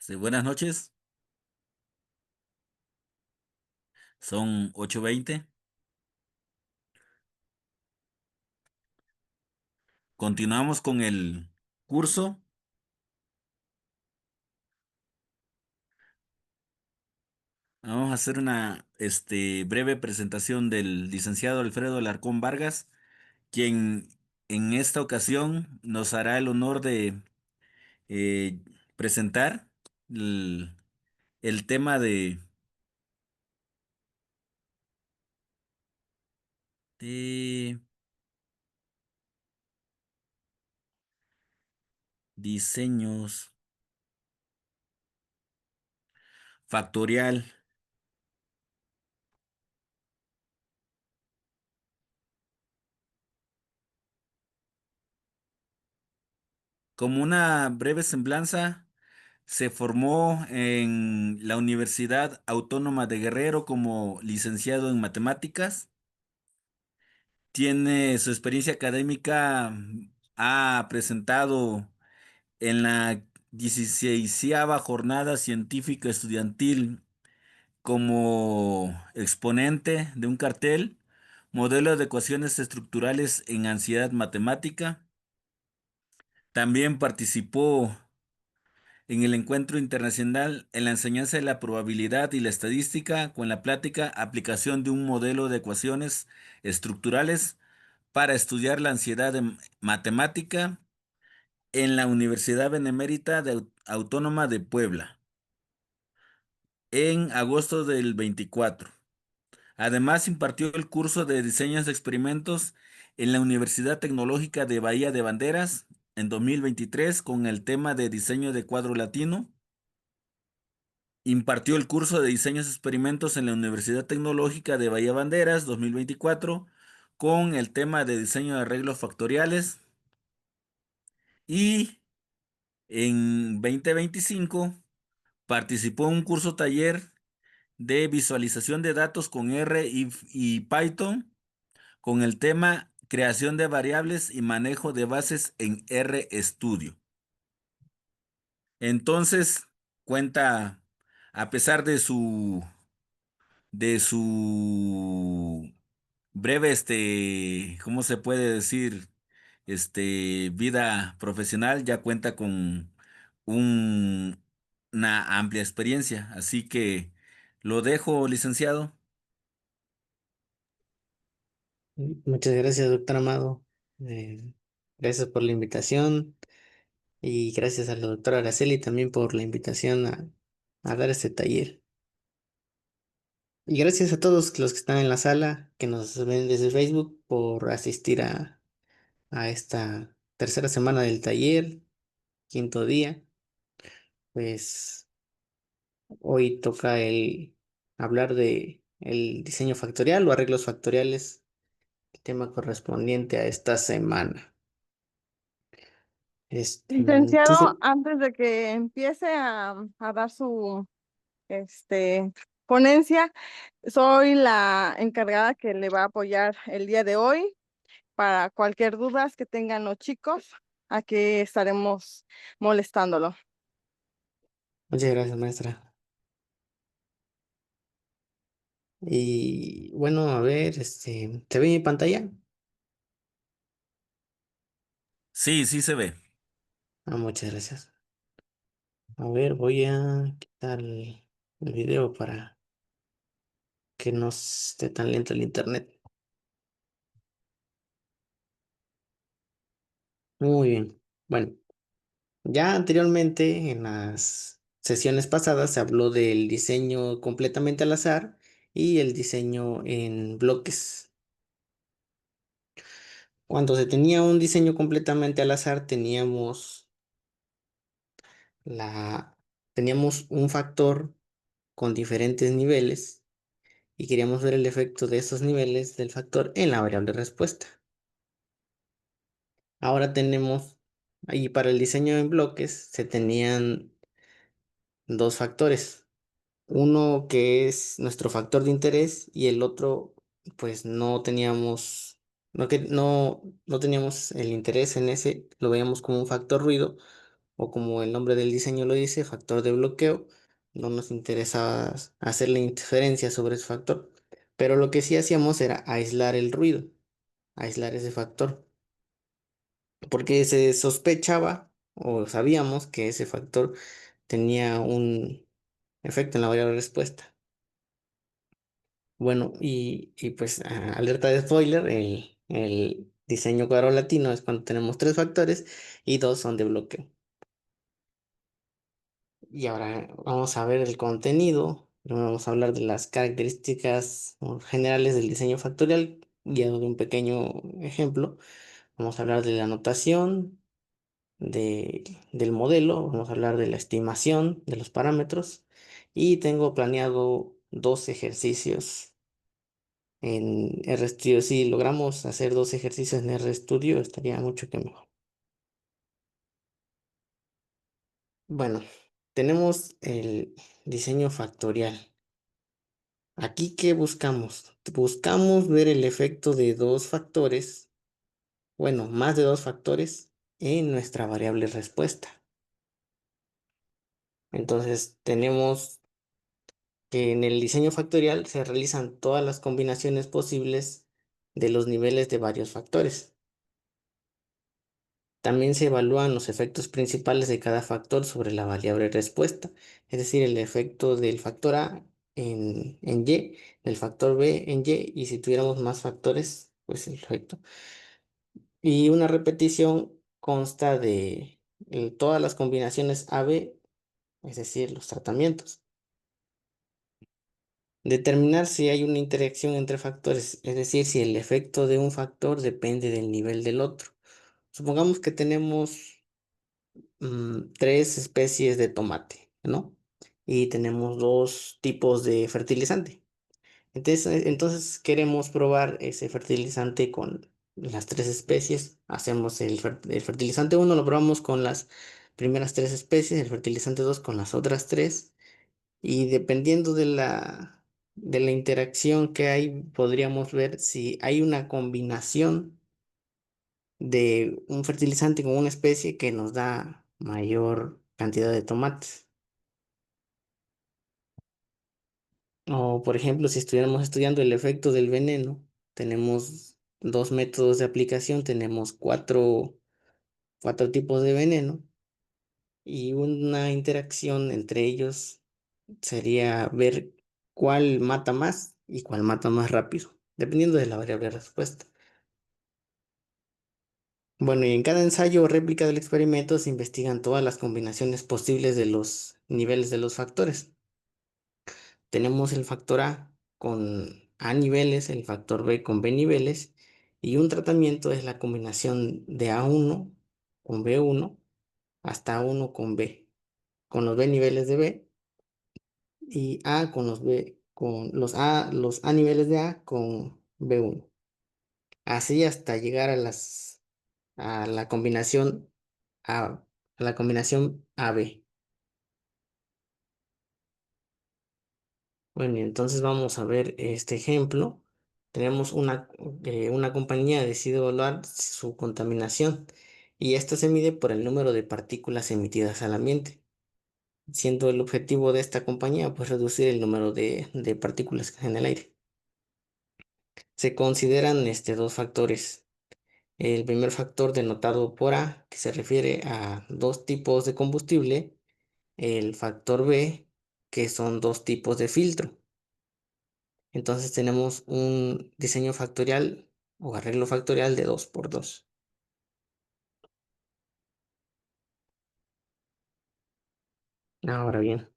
Sí, buenas noches, son 8:20. Continuamos con el curso. Vamos a hacer una breve presentación del licenciado Alfredo Alarcón Vargas, quien en esta ocasión nos hará el honor de eh, presentar el, el tema de diseños factorial. Como una breve semblanza, se formó en la Universidad Autónoma de Guerrero como licenciado en matemáticas. Tiene su experiencia académica, ha presentado en la 16ª Jornada Científica Estudiantil como exponente de un cartel, modelo de ecuaciones estructurales en ansiedad matemática. También participó en el encuentro internacional en la enseñanza de la probabilidad y la estadística con la plática aplicación de un modelo de ecuaciones estructurales para estudiar la ansiedad matemática en la Universidad Benemérita Autónoma de Puebla en agosto del 24. Además, impartió el curso de diseños de experimentos en la Universidad Tecnológica de Bahía de Banderas en 2023 con el tema de diseño de cuadro latino. Impartió el curso de diseños de experimentos en la Universidad Tecnológica de Bahía Banderas 2024 con el tema de diseño de arreglos factoriales. Y en 2025 participó en un curso taller de visualización de datos con R y Python con el tema creación de variables y manejo de bases en RStudio. Entonces, cuenta, a pesar de su breve, ¿cómo se puede decir? Vida profesional, ya cuenta con un- una amplia experiencia. Así que lo dejo, licenciado. Muchas gracias, doctor Amado. Gracias por la invitación y gracias a la doctora Araceli también por la invitación a dar este taller. Y gracias a todos los que están en la sala, que nos ven desde Facebook, por asistir a esta tercera semana del taller, quinto día. Pues hoy toca hablar de el diseño factorial o arreglos factoriales, el tema correspondiente a esta semana. Licenciado, Entonces, antes de que empiece a dar su este, ponencia, soy la encargada que le va a apoyar el día de hoy para cualquier dudas que tengan los chicos. Aquí estaremos molestándolo. muchas gracias, maestra. Y bueno, a ver, ¿se ve mi pantalla? Sí, sí se ve. Muchas gracias. A ver, voy a quitar el video para que no esté tan lento el internet. Muy bien. Bueno, ya anteriormente en las sesiones pasadas se habló del diseño completamente al azar y el diseño en bloques. Cuando se tenía un diseño completamente al azar, la, teníamos un factor con diferentes niveles y queríamos ver el efecto de esos niveles del factor en la variable respuesta. Ahora tenemos, ahí para el diseño en bloques, se tenían dos factores. Uno que es nuestro factor de interés y el otro, pues no teníamos el interés en ese, lo veíamos como un factor ruido o como el nombre del diseño lo dice, factor de bloqueo. No nos interesa hacerle interferencia sobre ese factor, pero lo que sí hacíamos era aislar el ruido, aislar ese factor, porque se sospechaba o sabíamos que ese factor tenía un efecto en la variable respuesta. Bueno, y pues alerta de spoiler, el diseño cuadro latino es cuando tenemos tres factores y dos son de bloqueo. Y ahora vamos a ver el contenido, luego vamos a hablar de las características generales del diseño factorial, guiado de un pequeño ejemplo. Vamos a hablar de la notación, del modelo, vamos a hablar de la estimación de los parámetros y tengo planeado dos ejercicios en RStudio. Si logramos hacer dos ejercicios en RStudio, estaría mucho que mejor. Bueno, tenemos el diseño factorial. Aquí, ¿qué buscamos? Buscamos ver el efecto de dos factores, bueno, más de dos factores en nuestra variable respuesta. Entonces, tenemos que en el diseño factorial se realizan todas las combinaciones posibles de los niveles de varios factores. También se evalúan los efectos principales de cada factor sobre la variable respuesta, es decir, el efecto del factor A en Y, del factor B en Y, y si tuviéramos más factores, pues el efecto. Y una repetición consta de todas las combinaciones AB, es decir, los tratamientos. Determinar si hay una interacción entre factores, es decir, si el efecto de un factor depende del nivel del otro. Supongamos que tenemos tres especies de tomate, ¿no? Y tenemos dos tipos de fertilizante. Entonces queremos probar ese fertilizante con las tres especies. Hacemos el fertilizante uno, lo probamos con las primeras tres especies, el fertilizante 2 con las otras tres. Y dependiendo de la interacción que hay, podríamos ver si hay una combinación de un fertilizante con una especie que nos da mayor cantidad de tomates. O, por ejemplo, si estuviéramos estudiando el efecto del veneno, tenemos dos métodos de aplicación, tenemos cuatro tipos de veneno y una interacción entre ellos sería ver cuál mata más y cuál mata más rápido, dependiendo de la variable respuesta. Bueno, y en cada ensayo o réplica del experimento se investigan todas las combinaciones posibles de los niveles de los factores. Tenemos el factor A con A niveles, el factor B con B niveles, y un tratamiento es la combinación de A1 con B1 hasta A1 con B, con los B niveles de B, y A con los B, con los A niveles de A con B1. Así hasta llegar a la combinación A, a la combinación AB. Bueno, y entonces vamos a ver este ejemplo. Tenemos una compañía decide evaluar su contaminación y esto se mide por el número de partículas emitidas al ambiente, siendo el objetivo de esta compañía pues reducir el número de partículas en el aire. Se consideran dos factores. El primer factor denotado por A, que se refiere a dos tipos de combustible, el factor B, que son dos tipos de filtro. Entonces tenemos un diseño factorial o arreglo factorial de 2 por 2. Ahora bien,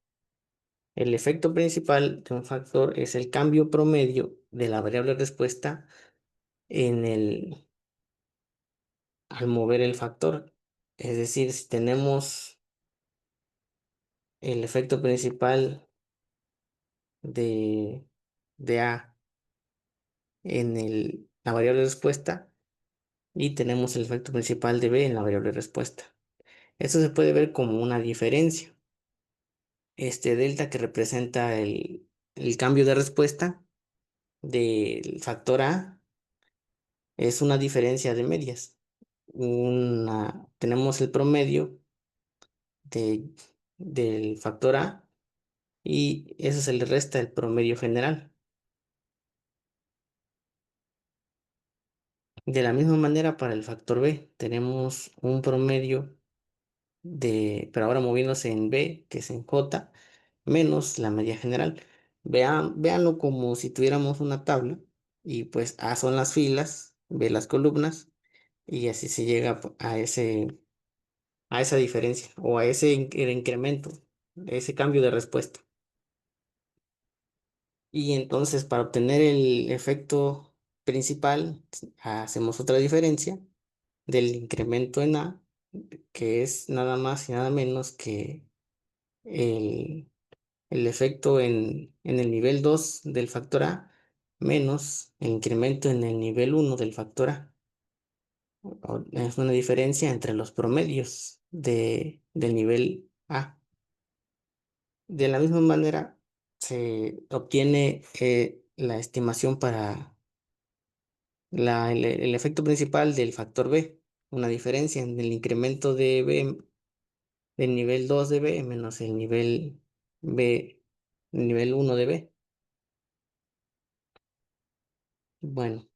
el efecto principal de un factor es el cambio promedio de la variable respuesta en al mover el factor. Es decir, si tenemos el efecto principal de, de A en la variable respuesta y tenemos el efecto principal de B en la variable respuesta. Esto se puede ver como una diferencia. Este delta que representa el cambio de respuesta del factor A es una diferencia de medias. Tenemos el promedio del factor A y eso se le resta el promedio general. De la misma manera para el factor B, tenemos un promedio pero ahora moviéndose en B, que es en J, menos la media general. Véanlo como si tuviéramos una tabla y pues A son las filas, B las columnas y así se llega a esa diferencia o a ese incremento, ese cambio de respuesta. Y entonces para obtener el efecto principal, hacemos otra diferencia del incremento en A, que es nada más y nada menos que el, el efecto en el nivel 2 del factor A menos el incremento en el nivel 1 del factor A. Es una diferencia entre los promedios del nivel A. De la misma manera, se obtiene la estimación para el efecto principal del factor B, una diferencia en el incremento de B, del nivel 2 de B menos B, el nivel 1 de B. Bueno,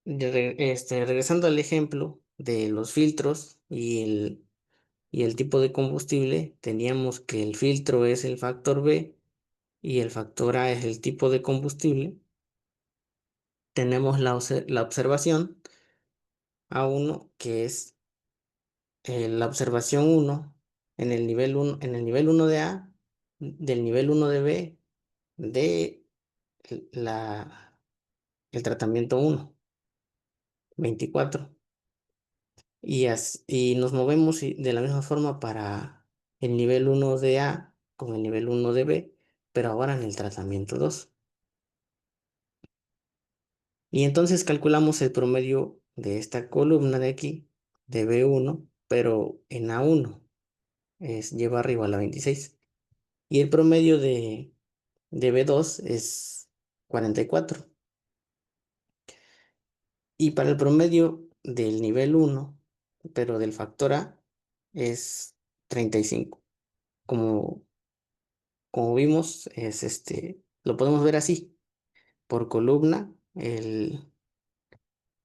regresando al ejemplo de los filtros y el tipo de combustible, teníamos que el filtro es el factor B y el factor A es el tipo de combustible. Tenemos la observación A1, que es la observación uno en el nivel 1, en el nivel 1 de A, del nivel 1 de B, de la, el tratamiento 1, 24. Y nos movemos de la misma forma para el nivel 1 de A con el nivel 1 de B, pero ahora en el tratamiento 2. Y entonces calculamos el promedio de esta columna de aquí, de B1, pero en A1, lleva arriba a la 26. Y el promedio de B2 es 44. Y para el promedio del nivel 1, pero del factor A, es 35. Como, como vimos, lo podemos ver así. Por columna,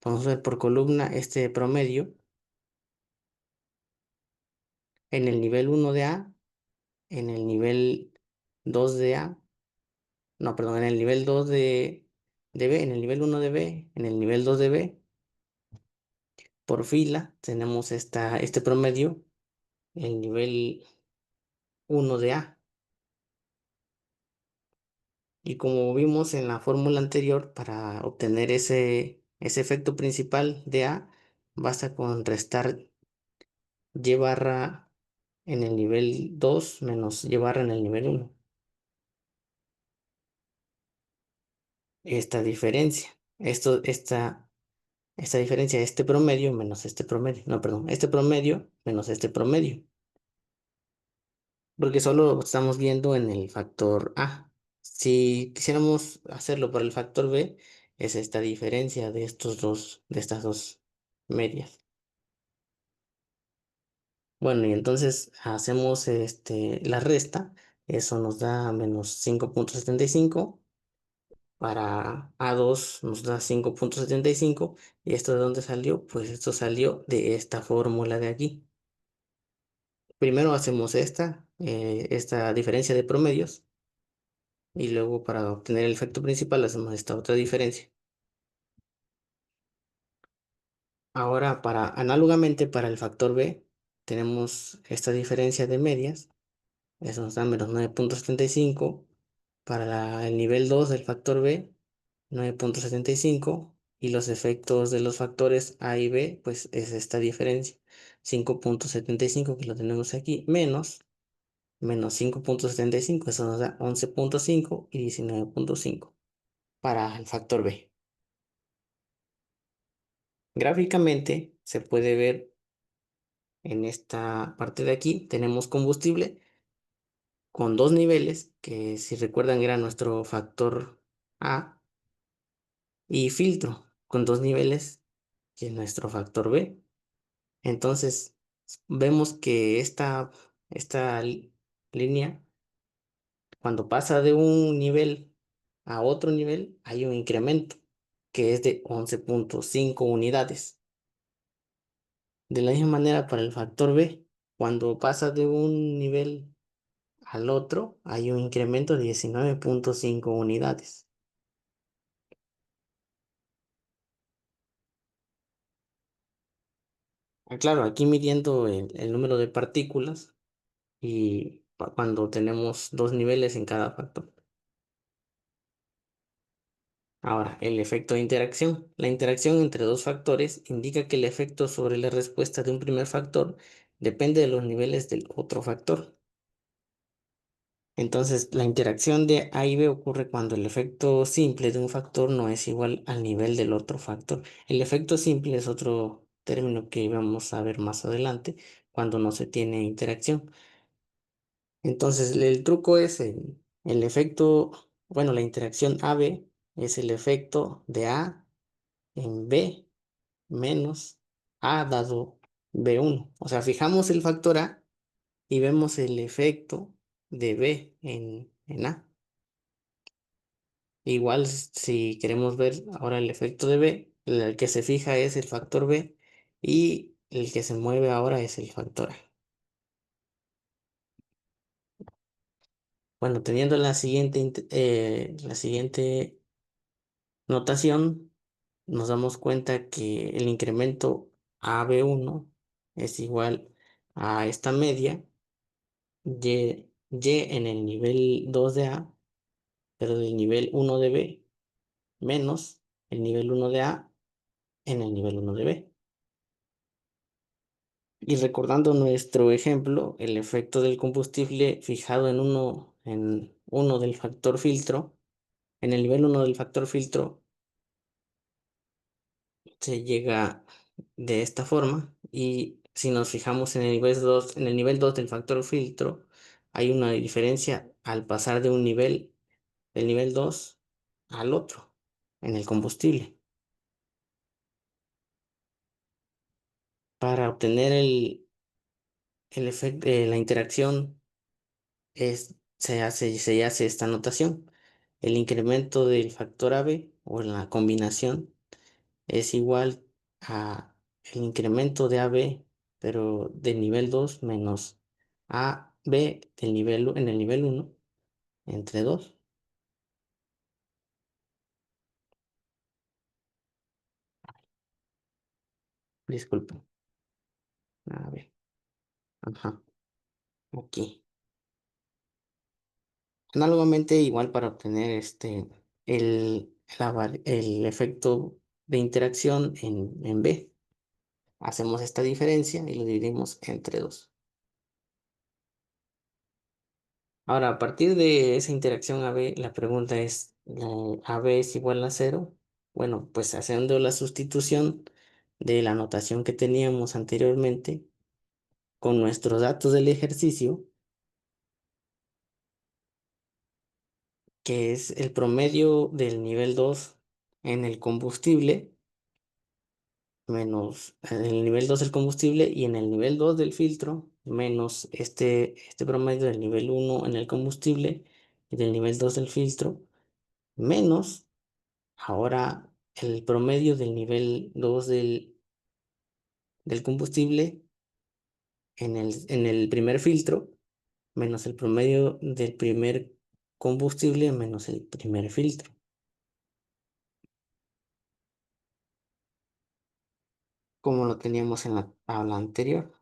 podemos ver por columna este promedio en el nivel 1 de A, en el nivel 2 de A, no, perdón, en el nivel 2 de B, en el nivel 1 de B, en el nivel 2 de B. Por fila tenemos este promedio, el nivel 1 de A. Y como vimos en la fórmula anterior, para obtener ese efecto principal de A, basta con restar y barra en el nivel 2 menos y barra en el nivel 1. Esta diferencia, esta diferencia, este promedio menos este promedio, no, perdón, este promedio menos este promedio, porque solo estamos viendo en el factor A. Si quisiéramos hacerlo por el factor B, es esta diferencia de estas dos medias. Bueno, y entonces hacemos la resta, eso nos da menos 5,75. Para A2 nos da 5,75. ¿Y esto de dónde salió? Pues esto salió de esta fórmula de aquí. Primero hacemos esta diferencia de promedios y luego para obtener el efecto principal hacemos esta otra diferencia. Ahora, análogamente para el factor B, tenemos esta diferencia de medias. Eso nos da menos 9,75. Para el nivel 2 del factor B, 9,75. Y los efectos de los factores A y B, pues es esta diferencia. 5,75 que lo tenemos aquí, menos 5,75. Eso nos da 11,5 y 19,5 para el factor B. Gráficamente se puede ver en esta parte de aquí, tenemos combustible con dos niveles, que si recuerdan era nuestro factor A, y filtro con dos niveles, que es nuestro factor B. Entonces, vemos que esta línea, cuando pasa de un nivel a otro nivel, hay un incremento que es de 11,5 unidades. De la misma manera para el factor B, cuando pasa de un nivel al otro, hay un incremento de 19,5 unidades. Claro, aquí midiendo el número de partículas y cuando tenemos dos niveles en cada factor. Ahora, el efecto de interacción. La interacción entre dos factores indica que el efecto sobre la respuesta de un primer factor depende de los niveles del otro factor. Entonces, la interacción de A y B ocurre cuando el efecto simple de un factor no es igual al nivel del otro factor. El efecto simple es otro término que vamos a ver más adelante cuando no se tiene interacción. Entonces, el truco es el efecto, bueno, la interacción AB es el efecto de A en B menos A dado B1. O sea, fijamos el factor A y vemos el efecto de B en A. Igual si queremos ver ahora el efecto de B, el que se fija es el factor B y el que se mueve ahora es el factor A. Bueno, teniendo la siguiente notación, nos damos cuenta que el incremento AB1 es igual a esta media y en el nivel 2 de A, pero del nivel 1 de B, menos el nivel 1 de A en el nivel 1 de B. Y recordando nuestro ejemplo, el efecto del combustible fijado en uno del factor filtro, en el nivel 1 del factor filtro, se llega de esta forma. Y si nos fijamos en el nivel 2 del factor filtro, hay una diferencia al pasar de un nivel, del nivel 2 al otro, en el combustible. Para obtener el efecto, la interacción se hace esta notación. El incremento del factor AB o la combinación es igual a el incremento de AB, pero del nivel 2 menos AB en el nivel 1 entre 2. Disculpen. AB. Ajá. Aquí. Análogamente, igual para obtener el efecto de interacción en B. Hacemos esta diferencia y lo dividimos entre 2. Ahora, a partir de esa interacción AB, la pregunta es, ¿AB es igual a cero? Bueno, pues haciendo la sustitución de la notación que teníamos anteriormente con nuestros datos del ejercicio, que es el promedio del nivel 2 en el combustible, menos el nivel 2 del combustible y en el nivel 2 del filtro, menos este promedio del nivel 1 en el combustible y del nivel 2 del filtro, menos ahora el promedio del nivel 2 del combustible en el primer filtro, menos el promedio del primer combustible menos el primer filtro, como lo teníamos en la tabla anterior.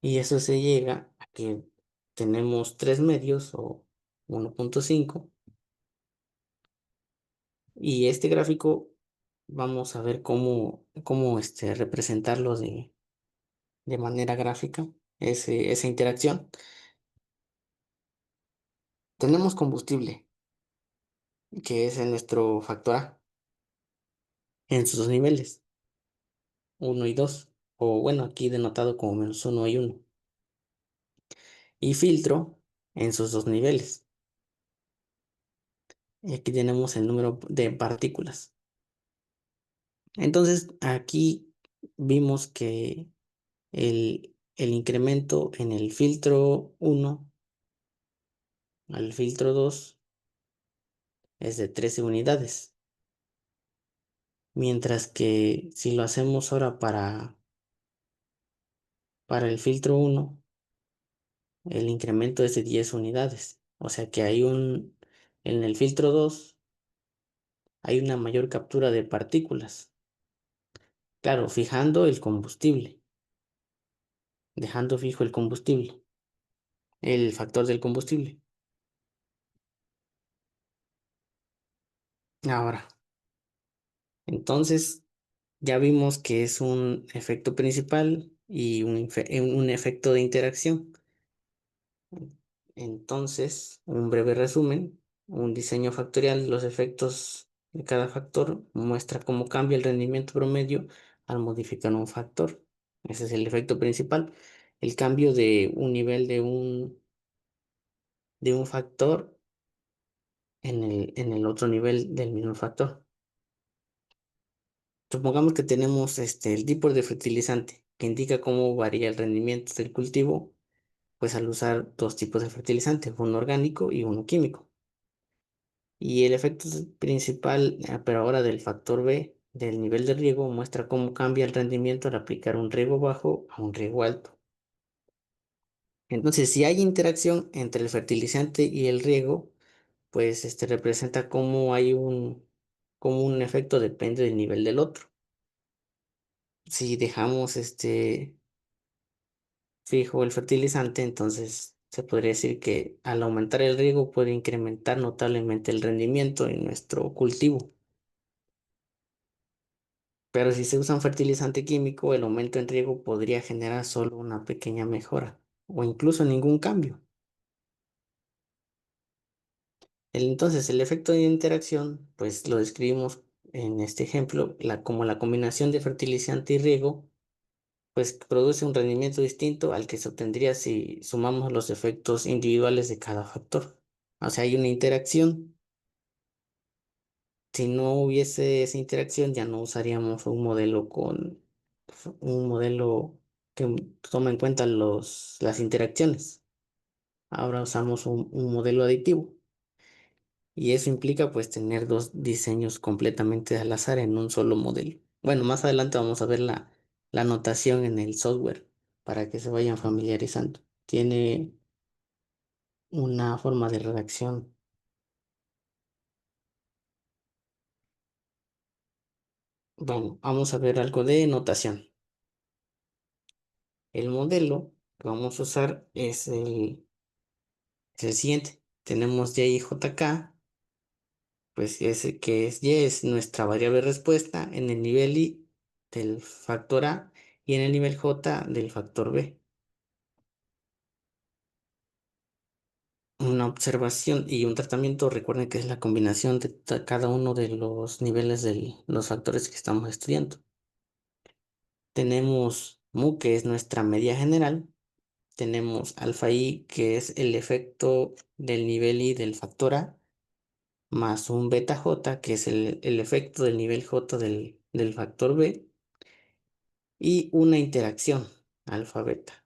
Y eso se llega a que tenemos tres medios o 1,5. Y este gráfico vamos a ver cómo representarlo de manera gráfica, esa interacción. Tenemos combustible, que es en nuestro factor A, en sus dos niveles, uno y 2 o bueno, aquí denotado como -1 y 1. Y filtro en sus dos niveles, y aquí tenemos el número de partículas. Entonces, aquí vimos que el incremento en el filtro 1 al filtro 2 es de 13 unidades, mientras que si lo hacemos ahora para el filtro 1, el incremento es de 10 unidades. O sea que en el filtro 2 hay una mayor captura de partículas. Claro, fijando el combustible, dejando fijo el combustible, el factor del combustible. Ahora, entonces ya vimos que es un efecto principal y un efecto de interacción. Entonces, un breve resumen, un diseño factorial de los efectos de cada factor muestra cómo cambia el rendimiento promedio al modificar un factor. Ese es el efecto principal, el cambio de un nivel de un factor en el otro nivel del mismo factor. Supongamos que tenemos el tipo de fertilizante que indica cómo varía el rendimiento del cultivo, pues al usar dos tipos de fertilizante, uno orgánico y uno químico. Y el efecto principal, pero ahora del factor B, del nivel de riego, muestra cómo cambia el rendimiento al aplicar un riego bajo a un riego alto. Entonces, si hay interacción entre el fertilizante y el riego, pues representa cómo cómo un efecto depende del nivel del otro. Si dejamos fijo el fertilizante, entonces se podría decir que al aumentar el riego puede incrementar notablemente el rendimiento en nuestro cultivo. Pero si se usa un fertilizante químico, el aumento en riego podría generar solo una pequeña mejora o incluso ningún cambio. Entonces, el efecto de interacción, pues lo describimos en este ejemplo como la combinación de fertilizante y riego, pues produce un rendimiento distinto al que se obtendría si sumamos los efectos individuales de cada factor. O sea, hay una interacción. Si no hubiese esa interacción, ya no usaríamos un modelo que toma en cuenta las interacciones. Ahora usamos un modelo aditivo y eso implica pues tener dos diseños completamente al azar en un solo modelo. Bueno, más adelante vamos a ver la notación en el software para que se vayan familiarizando. Tiene una forma de redacción. Bueno, vamos a ver algo de notación. El modelo que vamos a usar es el siguiente. Tenemos Y y JK, pues ese que es Y es nuestra variable respuesta en el nivel I del factor A y en el nivel J del factor B. Una observación y un tratamiento, recuerden que es la combinación de cada uno de los niveles de los factores que estamos estudiando. Tenemos mu, que es nuestra media general. Tenemos alfa I, que es el efecto del nivel I del factor A, más un beta J, que es el efecto del nivel J del factor B, y una interacción alfa beta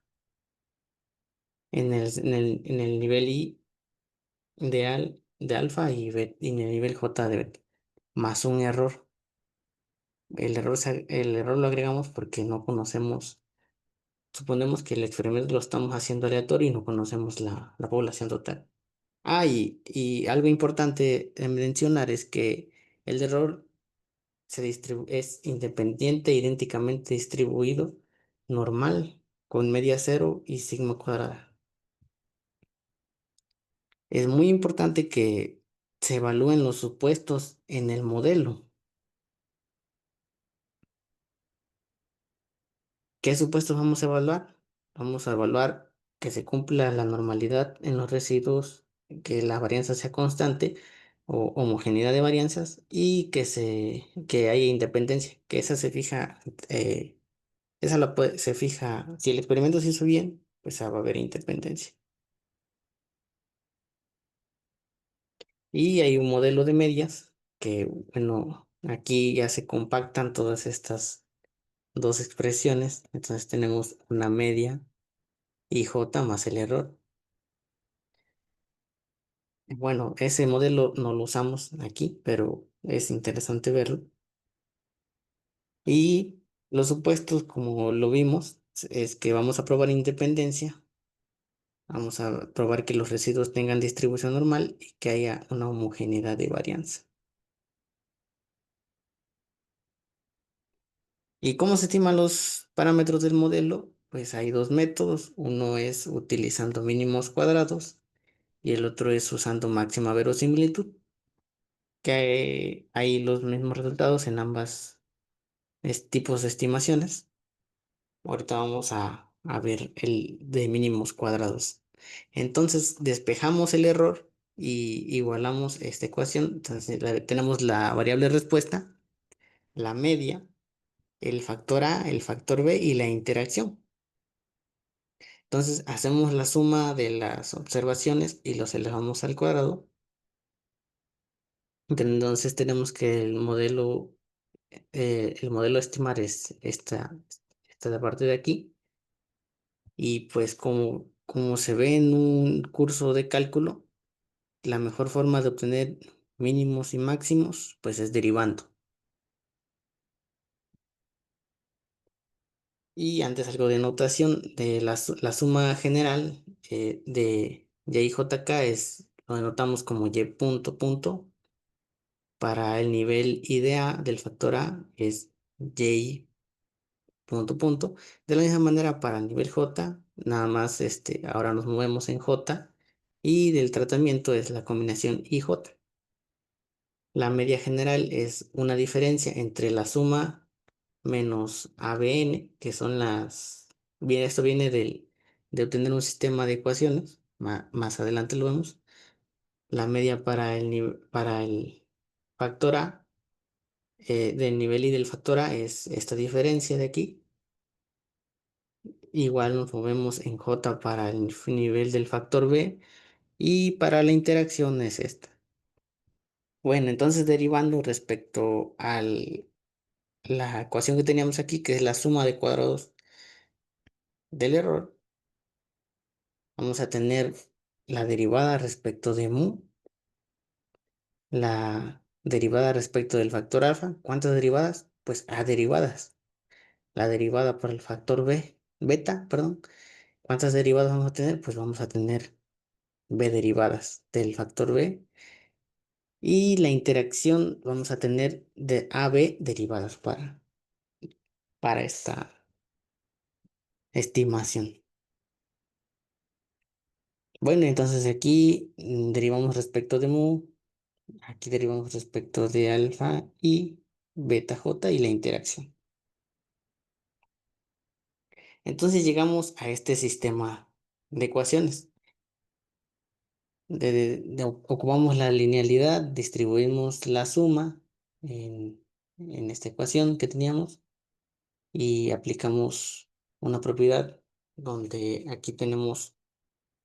en el nivel I de alfa y en el nivel J de beta, más un error. El error lo agregamos porque no conocemos, suponemos que el experimento lo estamos haciendo aleatorio y no conocemos la población total. Ah, y algo importante de mencionar es que el error es independiente, idénticamente distribuido, normal, con media cero y sigma cuadrada. Es muy importante que se evalúen los supuestos en el modelo. ¿Qué supuestos vamos a evaluar? Vamos a evaluar que se cumpla la normalidad en los residuos, que la varianza sea constante o homogeneidad de varianzas y que haya independencia, que esa se fija, se fija, si el experimento se hizo bien, pues va a haber independencia. Y hay un modelo de medias que, bueno, aquí ya se compactan todas estas dos expresiones. Entonces tenemos una media y j más el error. Bueno, ese modelo no lo usamos aquí, pero es interesante verlo. Y los supuestos, como lo vimos, es que vamos a probar independencia. Vamos a probar que los residuos tengan distribución normal y que haya una homogeneidad de varianza. ¿Y cómo se estiman los parámetros del modelo? Pues hay dos métodos. Uno es utilizando mínimos cuadrados y el otro es usando máxima verosimilitud, que hay los mismos resultados en ambas tipos de estimaciones. Ahorita vamos a ver el de mínimos cuadrados. Entonces despejamos el error y igualamos esta ecuación. Entonces tenemos la variable respuesta, la media, el factor A, el factor B y la interacción. Entonces hacemos la suma de las observaciones y los elevamos al cuadrado. Entonces tenemos que el modelo a estimar es esta de parte de aquí. Y pues como se ve en un curso de cálculo, la mejor forma de obtener mínimos y máximos pues es derivando. Y antes algo de notación de la suma general de Y y JK lo denotamos como Y punto punto. Para el nivel IDA del factor A es Y punto punto. De la misma manera para el nivel J, nada más ahora nos movemos en J y del tratamiento es la combinación IJ. La media general es una diferencia entre la suma menos ABN, que son bien, esto viene de obtener un sistema de ecuaciones, más adelante lo vemos. La media para el factor A, del nivel y del factor A es esta diferencia de aquí. Igual nos movemos en J para el nivel del factor B y para la interacción es esta. Bueno, entonces derivando respecto a la ecuación que teníamos aquí, que es la suma de cuadrados del error, vamos a tener la derivada respecto de mu, la derivada respecto del factor alfa. ¿Cuántas derivadas? Pues A derivadas. La derivada por el factor beta, perdón. ¿Cuántas derivadas vamos a tener? Pues vamos a tener B derivadas del factor B. Y la interacción vamos a tener de AB derivadas para esta estimación. Bueno, entonces aquí derivamos respecto de mu, aquí derivamos respecto de alfa y beta j y la interacción. Entonces llegamos a este sistema de ecuaciones. Ocupamos la linealidad, distribuimos la suma en esta ecuación que teníamos y aplicamos una propiedad donde aquí tenemos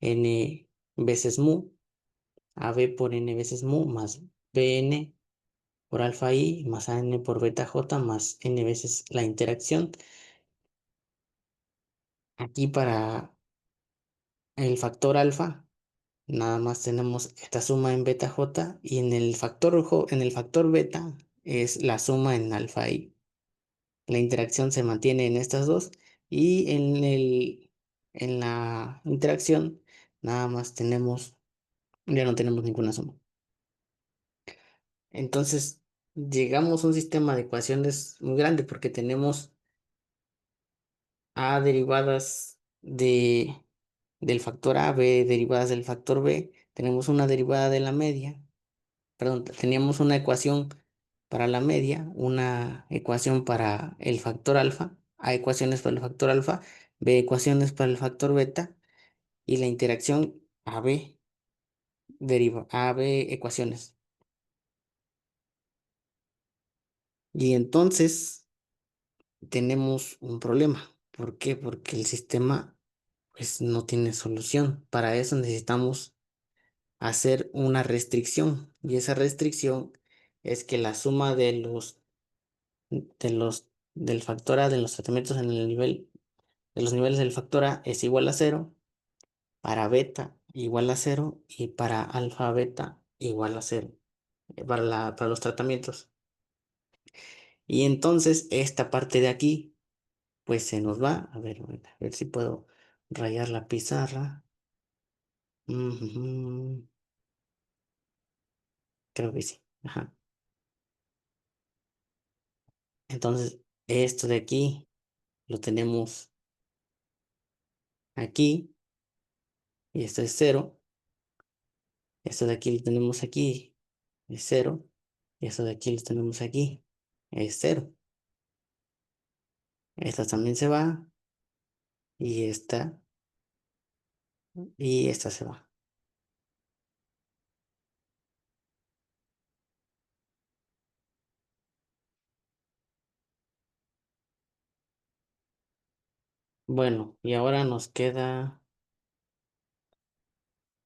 n veces mu, AB por n veces mu más Bn por alfa i más an por beta j más n veces la interacción. Aquí para el factor alfa, nada más tenemos esta suma en beta j y en el factor beta es la suma en alfa i. La interacción se mantiene en estas dos y en la interacción nada más ya no tenemos ninguna suma. Entonces, llegamos a un sistema de ecuaciones muy grande porque tenemos A derivadas del factor A, B derivadas del factor B, tenemos una derivada de la media, perdón, teníamos una ecuación para la media, una ecuación para el factor alfa, A ecuaciones para el factor alfa, B ecuaciones para el factor beta y la interacción AB AB ecuaciones. Y entonces tenemos un problema. ¿Por qué? Porque el sistema pues no tiene solución. Para eso necesitamos hacer una restricción. Y esa restricción es que la suma del factor A de los tratamientos en el nivel, de los niveles del factor A es igual a cero, para beta igual a cero y para alfa beta igual a cero, para los tratamientos. Y entonces esta parte de aquí, pues se nos va. A ver si puedo rayar la pizarra. Ujú, creo que sí. Ajá. Entonces, esto de aquí lo tenemos aquí y esto es cero. Esto de aquí lo tenemos aquí, es cero. Y esto de aquí lo tenemos aquí, es cero. Esta también se va y esta se va. Bueno, y ahora nos queda...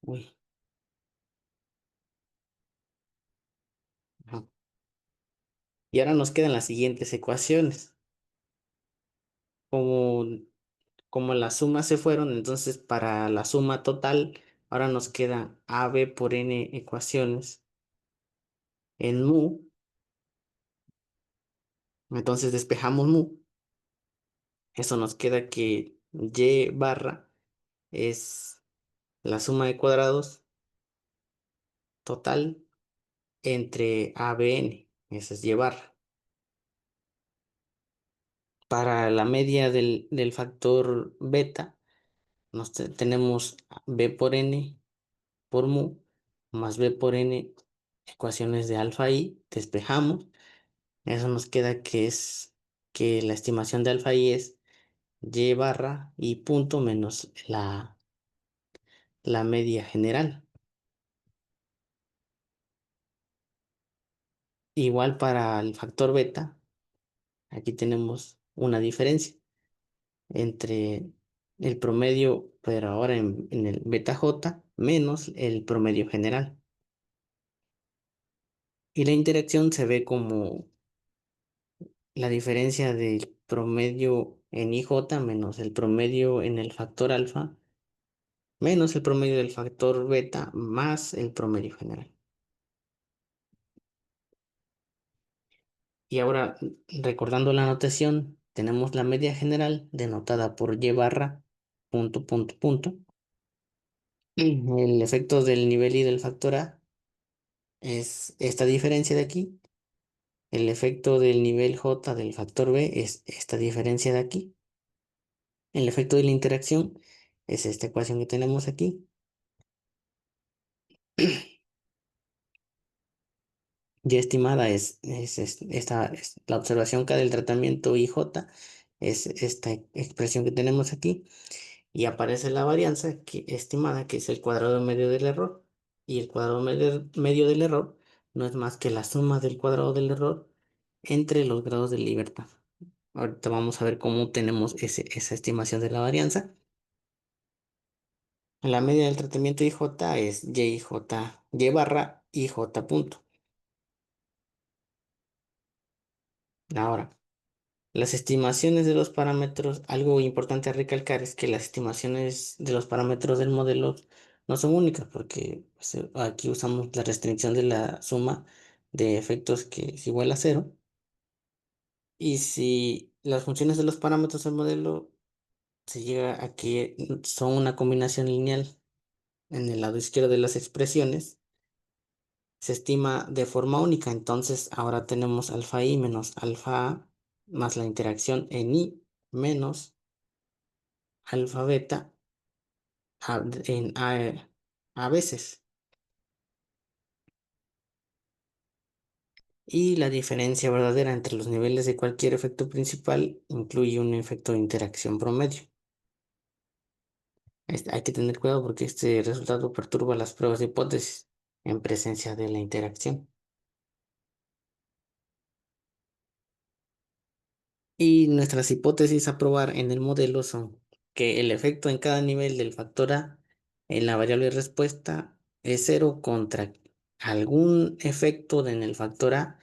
Uy, ajá. Y ahora nos quedan las siguientes ecuaciones. Como, como las sumas se fueron, entonces para la suma total, ahora nos queda AB por N ecuaciones en mu. Entonces despejamos mu. Eso nos queda que Y barra es la suma de cuadrados total entre ABN. Esa es Y barra. Para la media del factor beta, tenemos B por N por mu más B por N ecuaciones de alfa I. Despejamos. Eso nos queda que la estimación de alfa I es Y barra y punto menos la media general. Igual para el factor beta, aquí tenemos una diferencia entre el promedio, pero ahora en el beta J, menos el promedio general. Y la interacción se ve como la diferencia del promedio en IJ menos el promedio en el factor alfa, menos el promedio del factor beta, más el promedio general. Y ahora, recordando la notación, tenemos la media general denotada por Y barra, punto, punto, punto. El efecto del nivel y del factor A es esta diferencia de aquí. El efecto del nivel J del factor B es esta diferencia de aquí. El efecto de la interacción es esta ecuación que tenemos aquí. Y estimada es la observación K del tratamiento IJ, es esta expresión que tenemos aquí. Y aparece la varianza estimada, que es el cuadrado medio del error. Y el cuadrado medio del error no es más que la suma del cuadrado del error entre los grados de libertad. Ahorita vamos a ver cómo tenemos esa estimación de la varianza. La media del tratamiento IJ es Y barra IJ punto. Ahora, las estimaciones de los parámetros, algo importante a recalcar es que las estimaciones de los parámetros del modelo no son únicas, porque pues, aquí usamos la restricción de la suma de efectos que es igual a cero. Y si las funciones de los parámetros del modelo se llega a que son una combinación lineal en el lado izquierdo de las expresiones, se estima de forma única. Entonces ahora tenemos alfa i menos alfa a más la interacción en i menos alfa beta a veces. Y la diferencia verdadera entre los niveles de cualquier efecto principal incluye un efecto de interacción promedio. Hay que tener cuidado porque este resultado perturba las pruebas de hipótesis en presencia de la interacción. Y nuestras hipótesis a probar en el modelo son que el efecto en cada nivel del factor A en la variable respuesta es cero contra algún efecto en el factor A,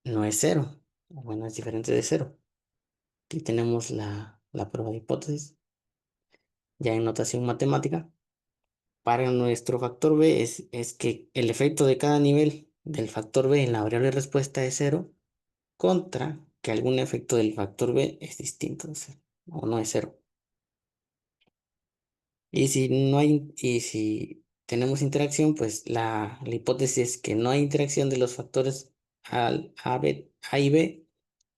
no es cero. Bueno, es diferente de cero. Aquí tenemos la prueba de hipótesis, ya en notación matemática. Para nuestro factor B es que el efecto de cada nivel del factor B en la variable respuesta es cero contra que algún efecto del factor B es distinto de cero o no es cero. Y si tenemos interacción, pues la hipótesis es que no hay interacción de los factores A y B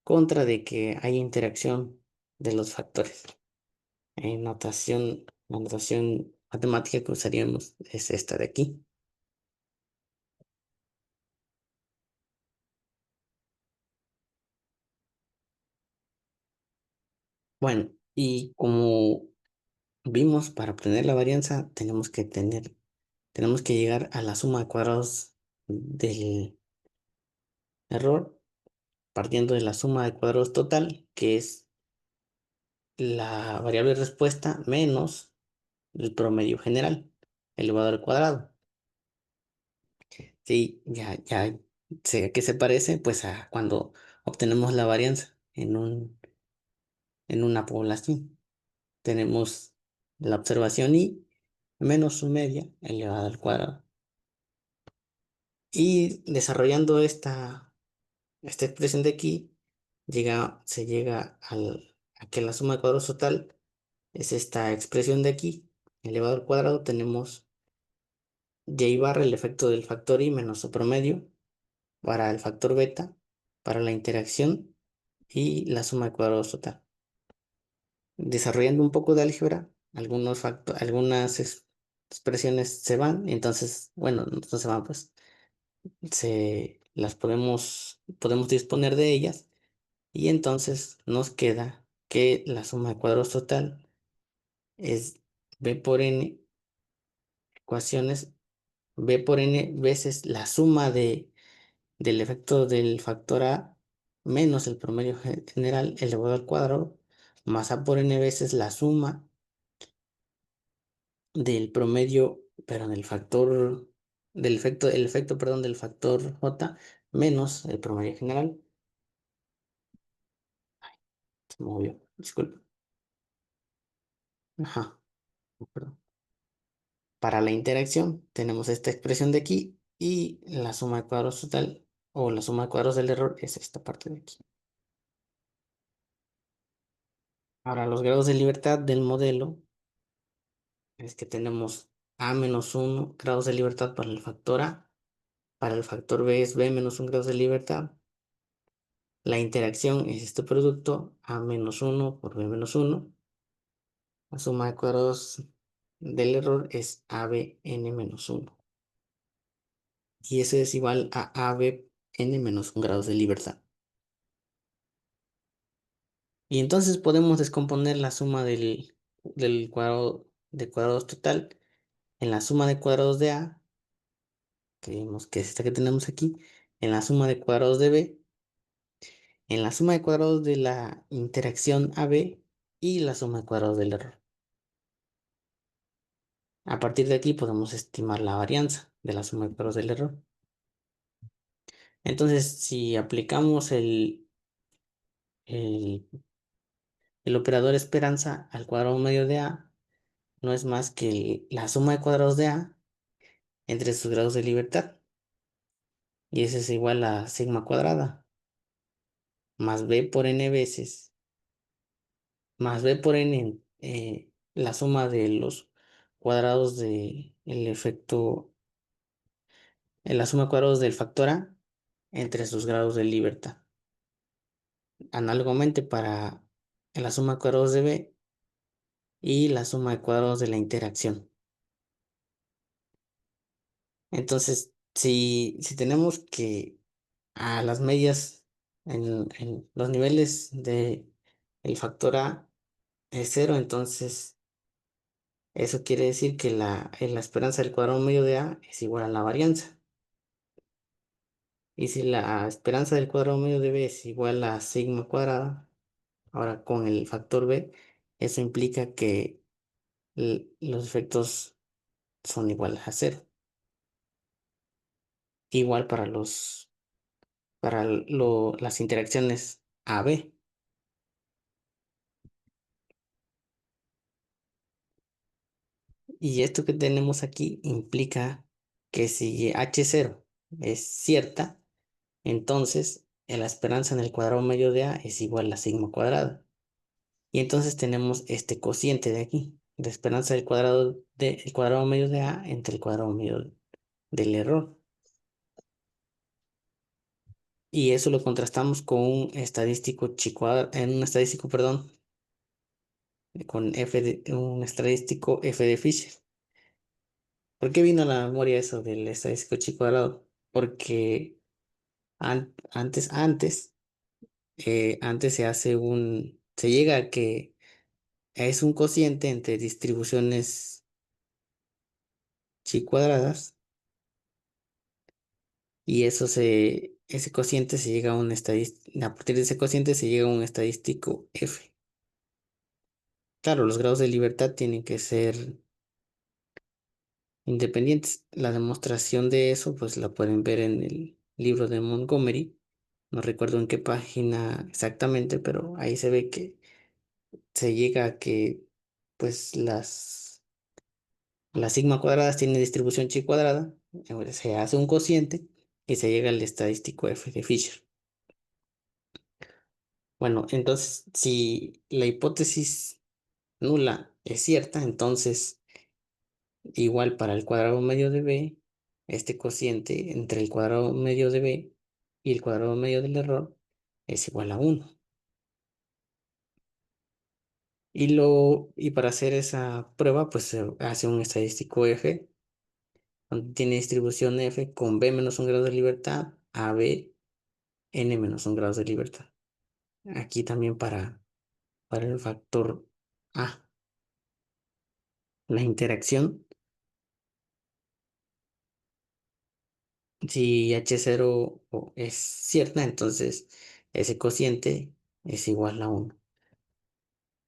contra de que hay interacción de los factores. La notación matemática que usaríamos es esta de aquí. Bueno, y como vimos, para obtener la varianza tenemos que llegar a la suma de cuadrados del error, partiendo de la suma de cuadrados total, que es la variable respuesta menos el promedio general elevado al cuadrado. Sí, ya sé a qué se parece, pues a cuando obtenemos la varianza en una población. Tenemos la observación y menos su media elevada al cuadrado. Y desarrollando esta expresión de aquí, se llega a que la suma de cuadrados total es esta expresión de aquí, elevado al cuadrado. Tenemos y barra el efecto del factor y menos su promedio para el factor beta, para la interacción y la suma de cuadrados total. Desarrollando un poco de álgebra, expresiones se van, entonces, bueno, no se van, pues podemos disponer de ellas y entonces nos queda que la suma de cuadrados total es b por n ecuaciones, b por n veces la suma del efecto del factor A menos el promedio general elevado al cuadrado, más A por n veces la suma del promedio, pero el efecto, perdón, del factor J menos el promedio general. Se me movió, disculpa. Ajá, perdón. Para la interacción tenemos esta expresión de aquí y la suma de cuadrados total o la suma de cuadrados del error es esta parte de aquí. Ahora, los grados de libertad del modelo es que tenemos A menos 1 grados de libertad para el factor A, para el factor B es B menos 1 grados de libertad. La interacción es este producto A menos 1 por B menos 1. La suma de cuadrados del error es ABN menos 1. Y eso es igual a ABN menos 1 grados de libertad. Y entonces podemos descomponer la suma del cuadrado de cuadrados total en la suma de cuadrados de A, que vimos que es esta que tenemos aquí, en la suma de cuadrados de B, en la suma de cuadrados de la interacción AB y la suma de cuadrados del error. A partir de aquí podemos estimar la varianza de la suma de cuadrados del error. Entonces, si aplicamos el, el operador esperanza al cuadrado medio de A, no es más que la suma de cuadrados de A entre sus grados de libertad. Y eso es igual a sigma cuadrada más b por n veces, más b por n, la suma de los cuadrados de el efecto, la suma de cuadrados del factor A entre sus grados de libertad. Análogamente para la suma de cuadrados de B y la suma de cuadrados de la interacción. Entonces, si tenemos que a las medias en los niveles de el factor A es cero, entonces eso quiere decir que la esperanza del cuadrado medio de A es igual a la varianza. Y si la esperanza del cuadrado medio de B es igual a sigma cuadrada, ahora con el factor B, eso implica que los efectos son iguales a cero. igual para las interacciones AB. Y esto que tenemos aquí implica que si H0 es cierta, entonces la esperanza en el cuadrado medio de A es igual a sigma cuadrada. Y entonces tenemos este cociente de aquí, la esperanza el cuadrado medio de A entre el cuadrado medio del error. Y eso lo contrastamos con un estadístico en un estadístico, perdón, con un estadístico F de Fisher. ¿Por qué vino a la memoria eso del estadístico chi cuadrado? Porque antes se llega a que es un cociente entre distribuciones chi cuadradas y ese cociente se llega a un estadístico, a partir de ese cociente se llega a un estadístico F. Claro, los grados de libertad tienen que ser independientes. La demostración de eso, pues la pueden ver en el libro de Montgomery. No recuerdo en qué página exactamente, pero ahí se ve que se llega a que, pues, las sigma cuadradas tienen distribución chi cuadrada, se hace un cociente y se llega al estadístico F de Fisher. Bueno, entonces, si la hipótesis nula es cierta, entonces igual para el cuadrado medio de B, este cociente entre el cuadrado medio de B y el cuadrado medio del error es igual a 1. Y para hacer esa prueba, pues se hace un estadístico F, donde tiene distribución F con B menos 1 grado de libertad a B n menos 1 grados de libertad. Aquí también para el factor A, la interacción. Si H0 es cierta, entonces ese cociente es igual a 1.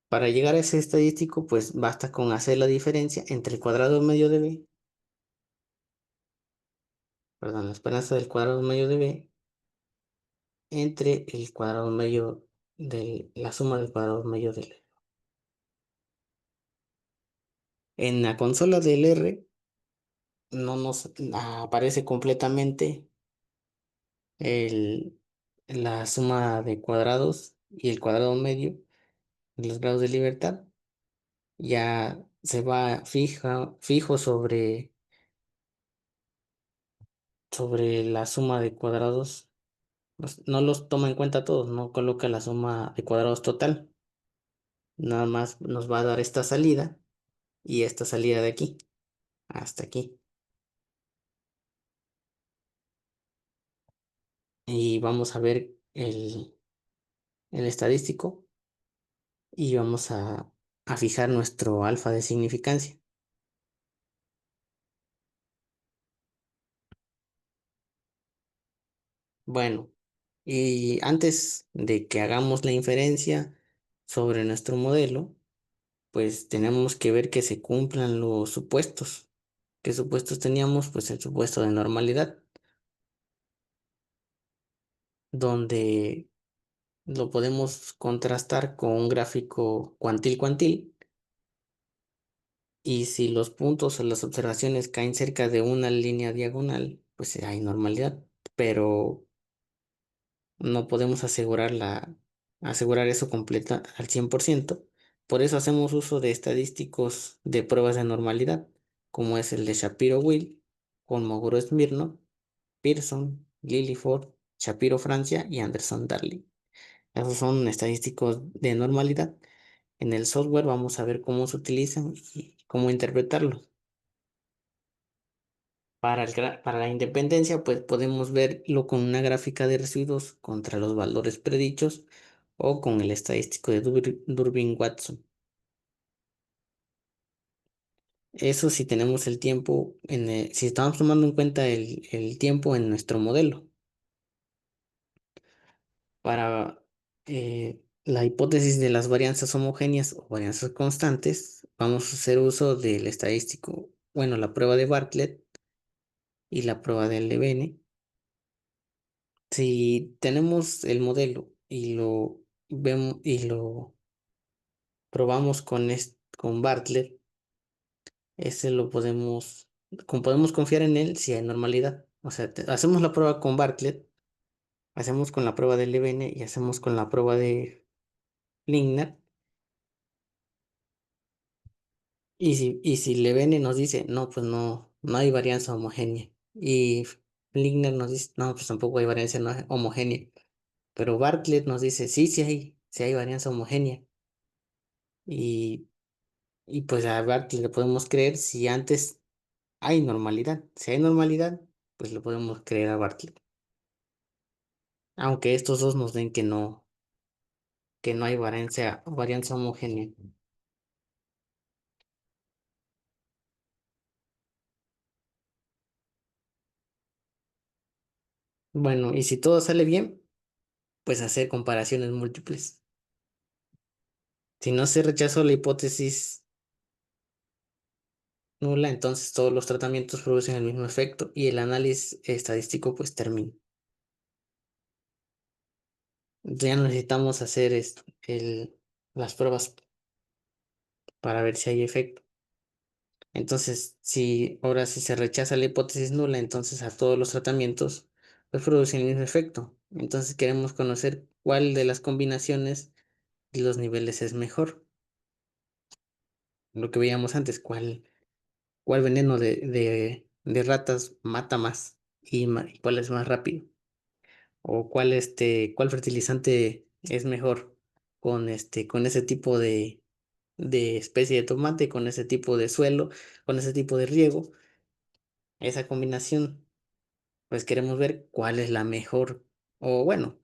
Para llegar a ese estadístico, pues basta con hacer la diferencia entre el cuadrado medio de B, perdón, la esperanza del cuadrado medio de B entre el cuadrado medio de la suma del cuadrado medio del R. En la consola del R no nos aparece completamente el, la suma de cuadrados y el cuadrado medio de los grados de libertad. Ya se va fijo sobre la suma de cuadrados. No los toma en cuenta todos, no coloca la suma de cuadrados total. Nada más nos va a dar esta salida y esta salida de aquí, hasta aquí. Y vamos a ver el estadístico y vamos a fijar nuestro alfa de significancia. Bueno, y antes de que hagamos la inferencia sobre nuestro modelo, pues tenemos que ver que se cumplan los supuestos. ¿Qué supuestos teníamos? Pues el supuesto de normalidad, donde lo podemos contrastar con un gráfico cuantil-cuantil. Y si los puntos o las observaciones caen cerca de una línea diagonal, pues hay normalidad. Pero no podemos asegurar eso completa al 100%. Por eso hacemos uso de estadísticos de pruebas de normalidad, como es el de Shapiro-Wilk, Kolmogorov-Smirnov, Pearson, Lillyford, Shapiro-Francia y Anderson-Darling. Esos son estadísticos de normalidad. En el software vamos a ver cómo se utilizan y cómo interpretarlos. Para la independencia, pues podemos verlo con una gráfica de residuos contra los valores predichos o con el estadístico de Durbin-Watson. Eso si tenemos el tiempo, si estamos tomando en cuenta el tiempo en nuestro modelo. Para la hipótesis de las varianzas homogéneas o varianzas constantes, vamos a hacer uso del estadístico, bueno, la prueba de Bartlett y la prueba del Levene. Si tenemos el modelo y lo vemos y lo probamos con Bartlett, ese lo podemos confiar en él si hay normalidad. O sea, hacemos la prueba con Bartlett, hacemos con la prueba de Levene y hacemos con la prueba de Lindner. Y si Levene nos dice, no, pues no hay varianza homogénea. Y Lindner nos dice, no, pues tampoco hay varianza no homogénea. Pero Bartlett nos dice, sí, sí hay varianza homogénea. Y, y pues a Bartlett le podemos creer si antes hay normalidad. Si hay normalidad, pues le podemos creer a Bartlett. Aunque estos dos nos den que no hay varianza homogénea. Bueno, y si todo sale bien, pues hacer comparaciones múltiples. Si no se rechazó la hipótesis nula, entonces todos los tratamientos producen el mismo efecto y el análisis estadístico pues termina. Entonces ya no necesitamos hacer las pruebas para ver si hay efecto. Entonces, si se rechaza la hipótesis nula, entonces a todos los tratamientos pues producen el mismo efecto. Entonces queremos conocer cuál de las combinaciones y los niveles es mejor. Lo que veíamos antes, cuál veneno de ratas mata más y cuál es más rápido. O cuál fertilizante es mejor con ese tipo de especie de tomate, con ese tipo de suelo, con ese tipo de riego, esa combinación, pues queremos ver cuál es la mejor, o bueno,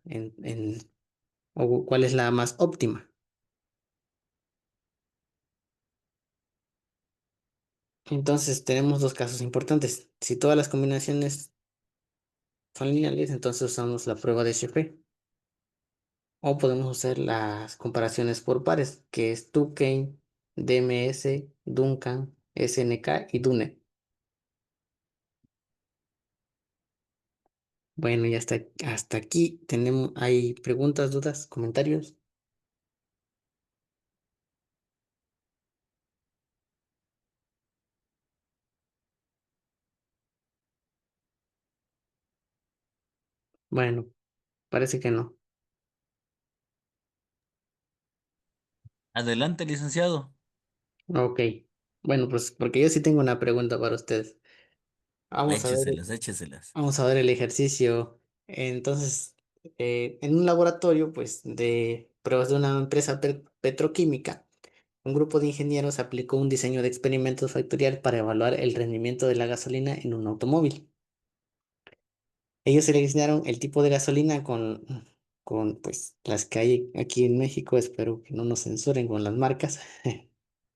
o cuál es la más óptima. Entonces tenemos dos casos importantes. Si todas las combinaciones son lineales, entonces usamos la prueba de Sheffer. O podemos usar las comparaciones por pares, que es Tukane, DMS, Duncan, SNK y Dune. Bueno, y hasta aquí hay preguntas, dudas, comentarios. Bueno, parece que no. Adelante, licenciado. Ok. Bueno, pues porque yo sí tengo una pregunta para ustedes. Vamos a ver, Écheselas, écheselas. vamos a ver el ejercicio. Entonces, en un laboratorio, pues, de pruebas de una empresa petroquímica, un grupo de ingenieros aplicó un diseño de experimentos factorial para evaluar el rendimiento de la gasolina en un automóvil. Ellos seleccionaron el tipo de gasolina con pues, las que hay aquí en México. Espero que no nos censuren con las marcas.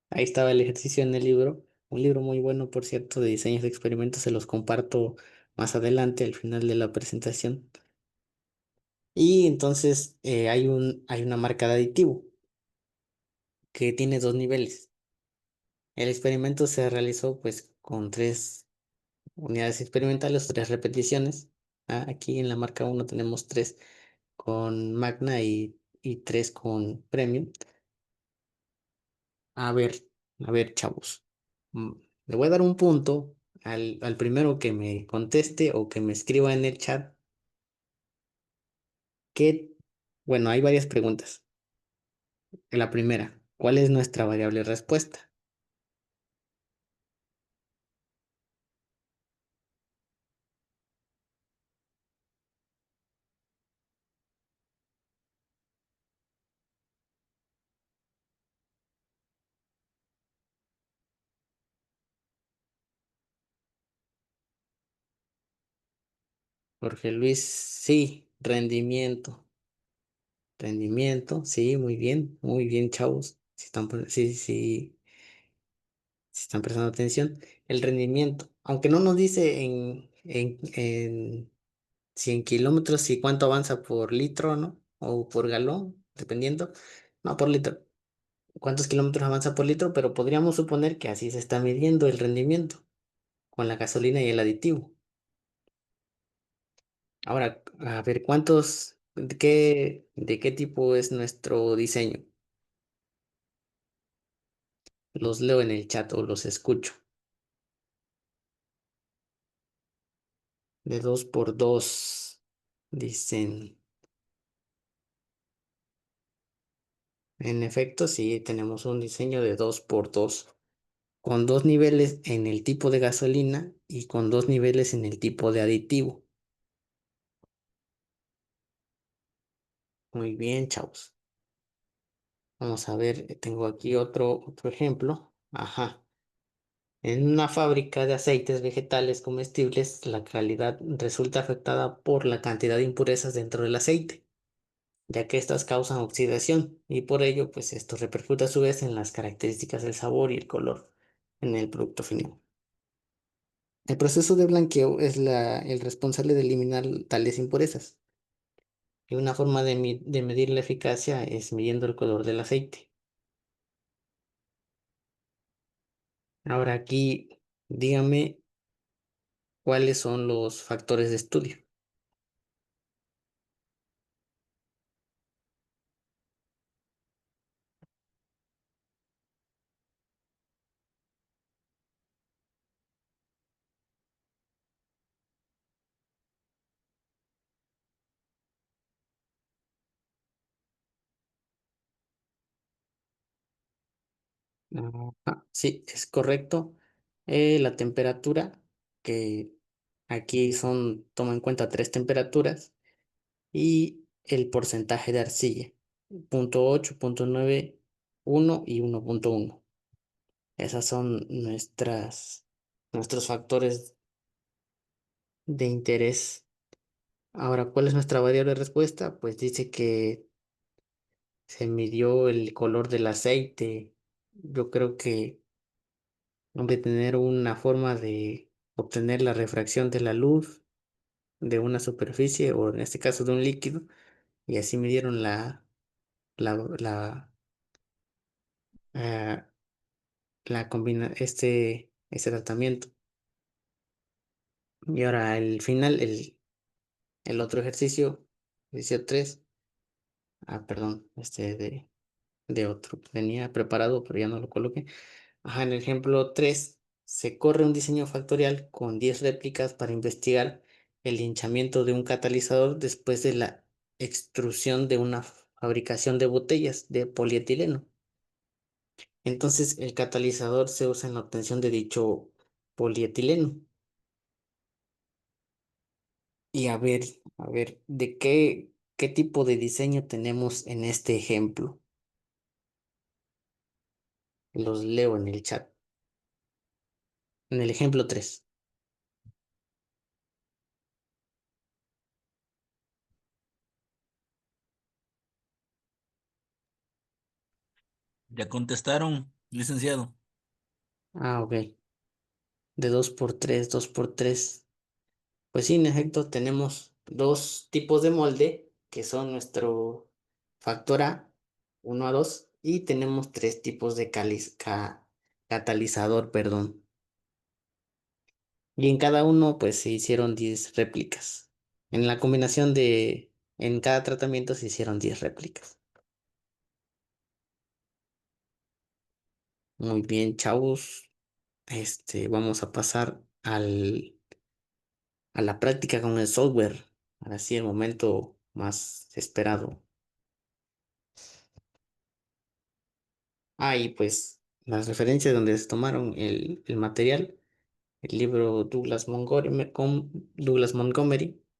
Ahí estaba el ejercicio en el libro. Un libro muy bueno, por cierto, de diseños de experimentos. Se los comparto más adelante, al final de la presentación. Y entonces hay una marca de aditivo que tiene dos niveles. El experimento se realizó pues con tres unidades experimentales, tres repeticiones. Aquí en la marca uno tenemos tres con Magna y tres con Premium. A ver, a ver, chavos. Mm, Le voy a dar un punto al primero que me conteste o que me escriba en el chat. Que, bueno, hay varias preguntas. La primera, ¿cuál es nuestra variable respuesta? Jorge Luis, sí, rendimiento. Rendimiento, sí, muy bien, chavos. Si están prestando atención. El rendimiento, aunque no nos dice en 100 kilómetros y cuánto avanza por litro, ¿no? O por galón, dependiendo. No, por litro. ¿Cuántos kilómetros avanza por litro? Pero podríamos suponer que así se está midiendo el rendimiento con la gasolina y el aditivo. Ahora, a ver, de qué tipo es nuestro diseño? Los leo en el chat o los escucho. De dos por dos, dicen. En efecto, sí, tenemos un diseño de dos por dos, con dos niveles en el tipo de gasolina y con dos niveles en el tipo de aditivo. Muy bien, chavos. Vamos a ver, tengo aquí otro ejemplo. Ajá. En una fábrica de aceites vegetales comestibles, la calidad resulta afectada por la cantidad de impurezas dentro del aceite, ya que estas causan oxidación y por ello, pues esto repercute a su vez en las características del sabor y el color en el producto final. El proceso de blanqueo es el responsable de eliminar tales impurezas y una forma de medir la eficacia es midiendo el color del aceite. Ahora aquí, dígame cuáles son los factores de estudio. Sí, es correcto. La temperatura, que aquí toma en cuenta tres temperaturas, y el porcentaje de arcilla, 0,8, 0,9, 1 y 1,1. Esas son nuestros factores de interés. Ahora, ¿cuál es nuestra variable de respuesta? Pues dice que se midió el color del aceite. Yo creo que de tener una forma de obtener la refracción de la luz de una superficie o en este caso de un líquido y así midieron la, la, ah, este tratamiento. Y ahora al final, el otro ejercicio 3, perdón, de otro que tenía preparado, pero ya no lo coloqué. Ajá, en el ejemplo 3 se corre un diseño factorial con 10 réplicas para investigar el hinchamiento de un catalizador después de la extrusión de una fabricación de botellas de polietileno. Entonces, el catalizador se usa en la obtención de dicho polietileno. Y a ver, ¿qué tipo de diseño tenemos en este ejemplo? Los leo en el chat. En el ejemplo 3. ¿Ya contestaron, licenciado? Ok. De 2 por 3, 2 por 3. Pues sí, en efecto, tenemos dos tipos de molde, que son nuestro factor A, 1 a 2, y tenemos tres tipos de catalizador, perdón. Y en cada uno, pues se hicieron 10 réplicas. En cada tratamiento se hicieron 10 réplicas. Muy bien, chavos. Vamos a pasar a la práctica con el software. Ahora sí, el momento más esperado. Y pues las referencias donde se tomaron el material, el libro Douglas Montgomery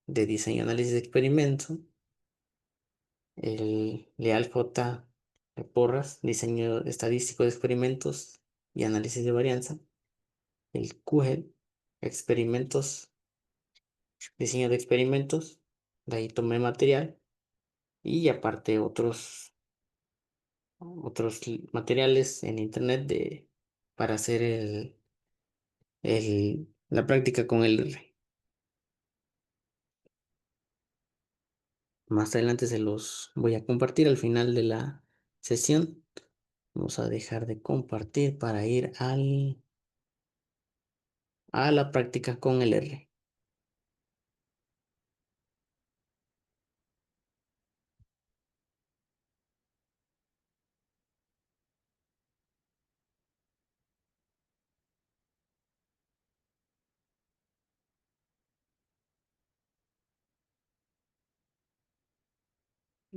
de Diseño, Análisis de Experimentos, el Leal J. Porras, Diseño Estadístico de Experimentos y Análisis de Varianza, el QGEL, Experimentos, Diseño de Experimentos, de ahí tomé material y aparte otros materiales en internet para hacer la práctica con el R. Más adelante se los voy a compartir al final de la sesión. Vamos a dejar de compartir para ir a la práctica con el R.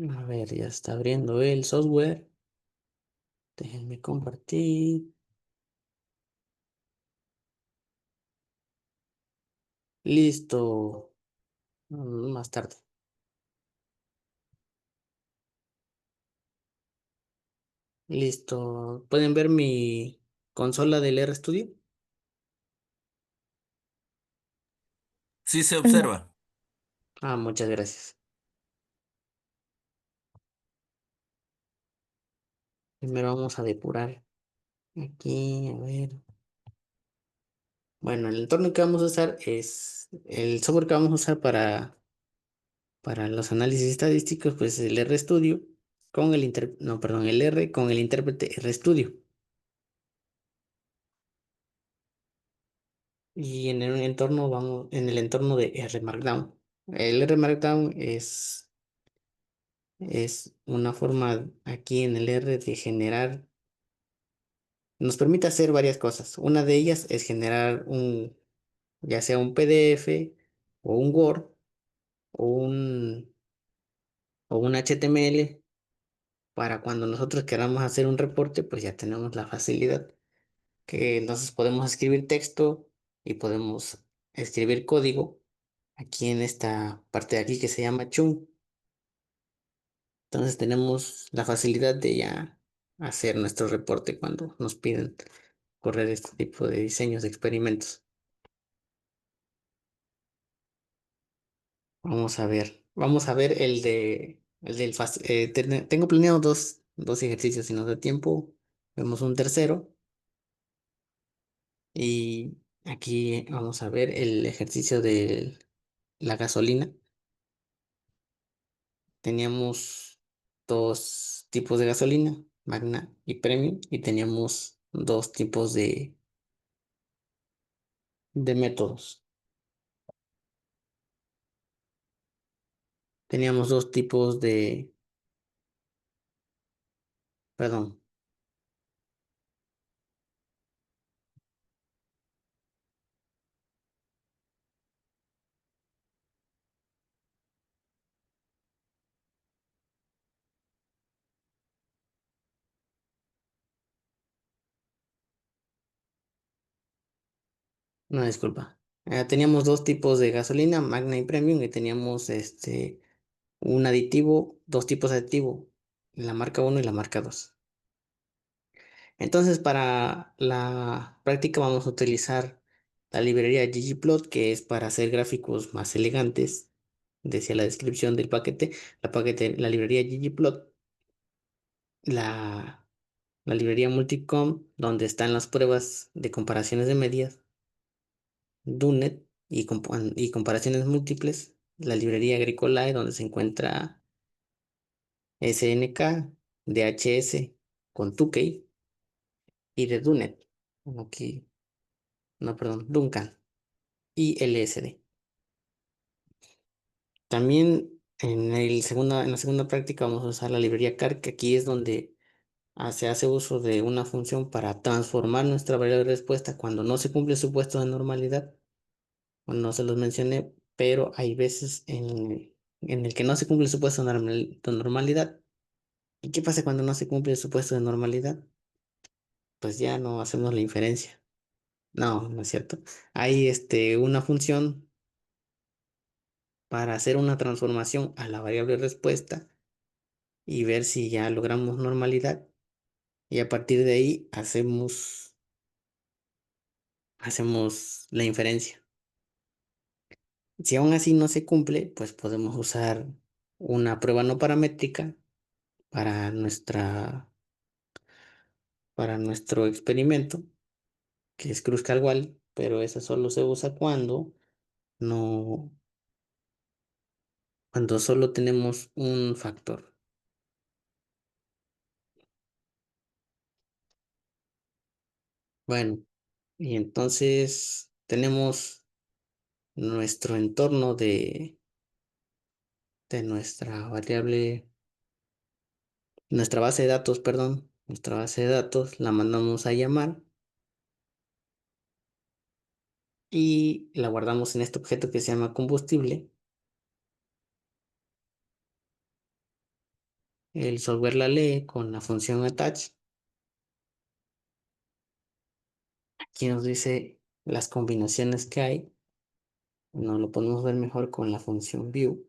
A ver, ya está abriendo el software. Déjenme compartir. Listo. Más tarde. Listo. ¿Pueden ver mi consola del RStudio? Sí se observa. Ah, muchas gracias. Primero vamos a depurar. Aquí, a ver. Bueno, el entorno que vamos a usar es el software que vamos a usar para los análisis estadísticos, pues el RStudio con no, perdón, el R con el intérprete RStudio. Y en el entorno vamos, en el entorno de R Markdown. El R Markdown es una forma aquí en el R de generar, nos permite hacer varias cosas. Una de ellas es generar ya sea un PDF o un Word o un HTML para cuando nosotros queramos hacer un reporte, pues ya tenemos la facilidad que entonces podemos escribir texto y podemos escribir código aquí en esta parte de aquí que se llama chunk. Entonces tenemos la facilidad de ya hacer nuestro reporte cuando nos piden correr este tipo de diseños de experimentos. Vamos a ver tengo planeado dos ejercicios si nos da tiempo. Vemos un tercero y aquí vamos a ver el ejercicio de la gasolina. Teníamos dos tipos de gasolina, Magna y Premium, y teníamos dos tipos de métodos. Teníamos dos tipos perdón, no, disculpa. Teníamos dos tipos de gasolina, Magna y Premium, y teníamos un aditivo, dos tipos de aditivo, la marca uno y la marca 2. Entonces, para la práctica vamos a utilizar la librería ggplot, que es para hacer gráficos más elegantes. Decía la descripción del paquete, la librería ggplot, la, la librería multicom, donde están las pruebas de comparaciones de medias, Dunet y comparaciones múltiples, la librería Agricolae, donde se encuentra SNK, DHS con Tukey y de Dunet, aquí, no, perdón, Duncan y LSD. También en la segunda práctica vamos a usar la librería car, que aquí es donde se hace uso de una función para transformar nuestra variable de respuesta cuando no se cumple el supuesto de normalidad. Bueno, no se los mencioné, pero hay veces en el que no se cumple el supuesto de normalidad. ¿Y qué pasa cuando no se cumple el supuesto de normalidad? Pues ya no hacemos la inferencia. No, no es cierto. Hay una función para hacer una transformación a la variable respuesta y ver si ya logramos normalidad. Y a partir de ahí hacemos la inferencia. Si aún así no se cumple, pues podemos usar una prueba no paramétrica para para nuestro experimento, que es Kruskal-Wallis, pero esa solo se usa no, cuando solo tenemos un factor. Bueno, y entonces tenemos nuestro entorno de nuestra variable, nuestra base de datos, perdón, nuestra base de datos, la mandamos a llamar y la guardamos en este objeto que se llama combustible. El software la lee con la función attach. Aquí nos dice las combinaciones que hay. Nos lo podemos ver mejor con la función view.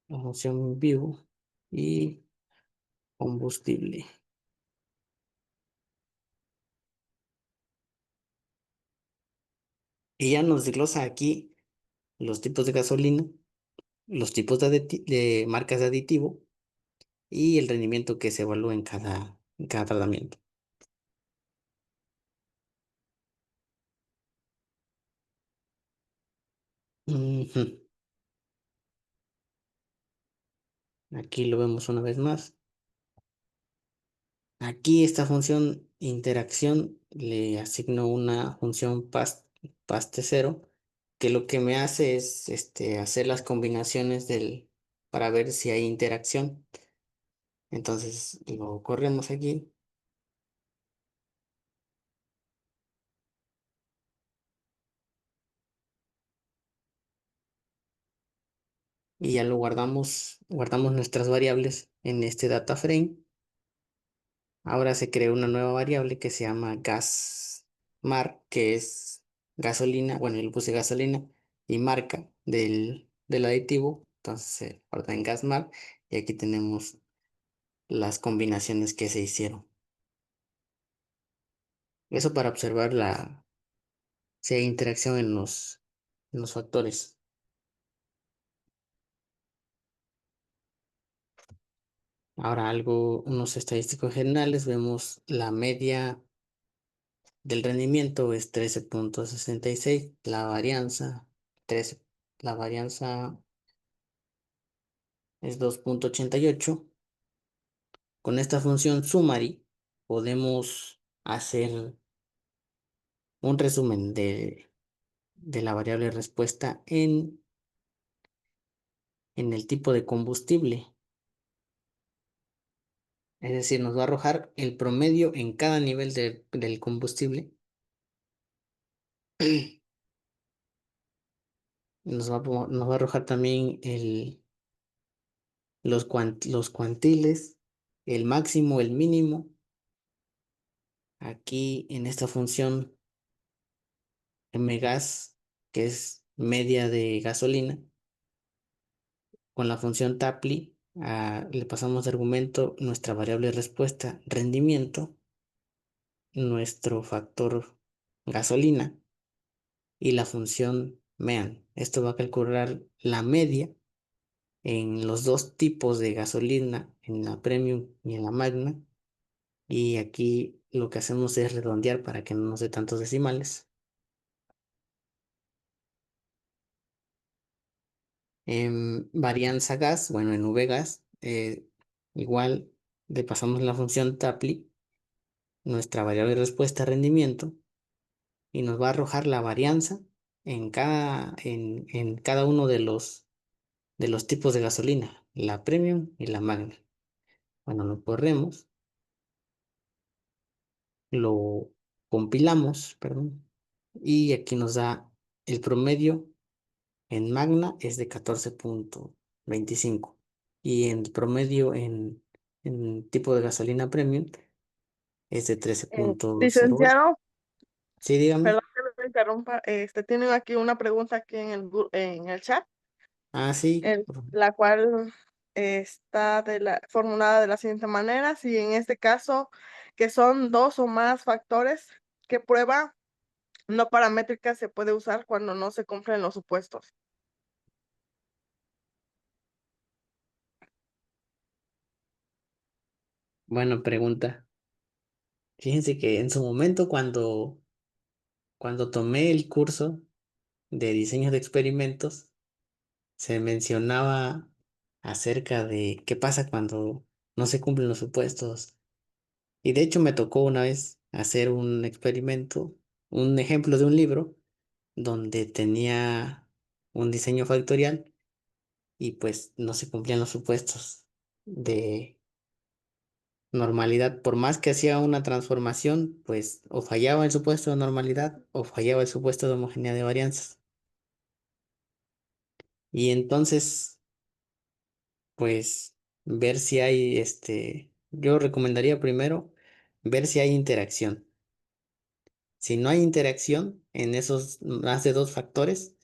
La función view y combustible. Y ya nos desglosa aquí los tipos de gasolina, los tipos de marcas de aditivo y el rendimiento que se evalúa en cada tratamiento. Ujú. Aquí lo vemos una vez más. Aquí esta función interacción le asigno una función paste cero, que lo que me hace es hacer las combinaciones para ver si hay interacción. Entonces lo corremos aquí y ya lo guardamos nuestras variables en este data frame. Ahora se crea una nueva variable que se llama gasmar, que es gasolina, bueno, yo le puse gasolina y marca del aditivo. Entonces se guarda en gasmar y aquí tenemos las combinaciones que se hicieron. Eso para observar si hay interacción en los factores. Ahora unos estadísticos generales, vemos la media del rendimiento es 13,66, la varianza 13, la varianza es 2,88. Con esta función summary podemos hacer un resumen de la variable respuesta en el tipo de combustible. Es decir, nos va a arrojar el promedio en cada nivel del combustible. Nos va a arrojar también los cuantiles, el máximo, el mínimo. Aquí en esta función mgas, que es media de gasolina, con la función tapli, le pasamos de argumento nuestra variable respuesta rendimiento, nuestro factor gasolina y la función mean. Esto va a calcular la media en los dos tipos de gasolina, en la premium y en la magna. Y aquí lo que hacemos es redondear para que no nos dé tantos decimales. En varianza gas, bueno, en vgas, igual le pasamos la función tapli, nuestra variable de respuesta rendimiento, y nos va a arrojar la varianza en cada uno de los tipos de gasolina, la premium y la magna. Bueno, lo corremos, lo compilamos, perdón, y aquí nos da el promedio en magna es de 14,25 y en promedio en tipo de gasolina premium es de 13,08. Licenciado, Sí, dígame. perdón que me interrumpa, tienen aquí una pregunta aquí en el chat, Ah, sí. la cual está formulada de la siguiente manera: si en este caso, que son dos o más factores, ¿qué prueba no paramétrica se puede usar cuando no se cumplen los supuestos? Buena pregunta. Fíjense que en su momento cuando tomé el curso de diseño de experimentos, se mencionaba acerca de qué pasa cuando no se cumplen los supuestos. Y de hecho me tocó una vez hacer un experimento, un ejemplo de un libro donde tenía un diseño factorial y pues no se cumplían los supuestos de normalidad. Por más que hacía una transformación, pues o fallaba el supuesto de normalidad o fallaba el supuesto de homogeneidad de varianzas. Y entonces, pues, ver si hay, yo recomendaría primero ver si hay interacción. Si no hay interacción en esos más de dos factores,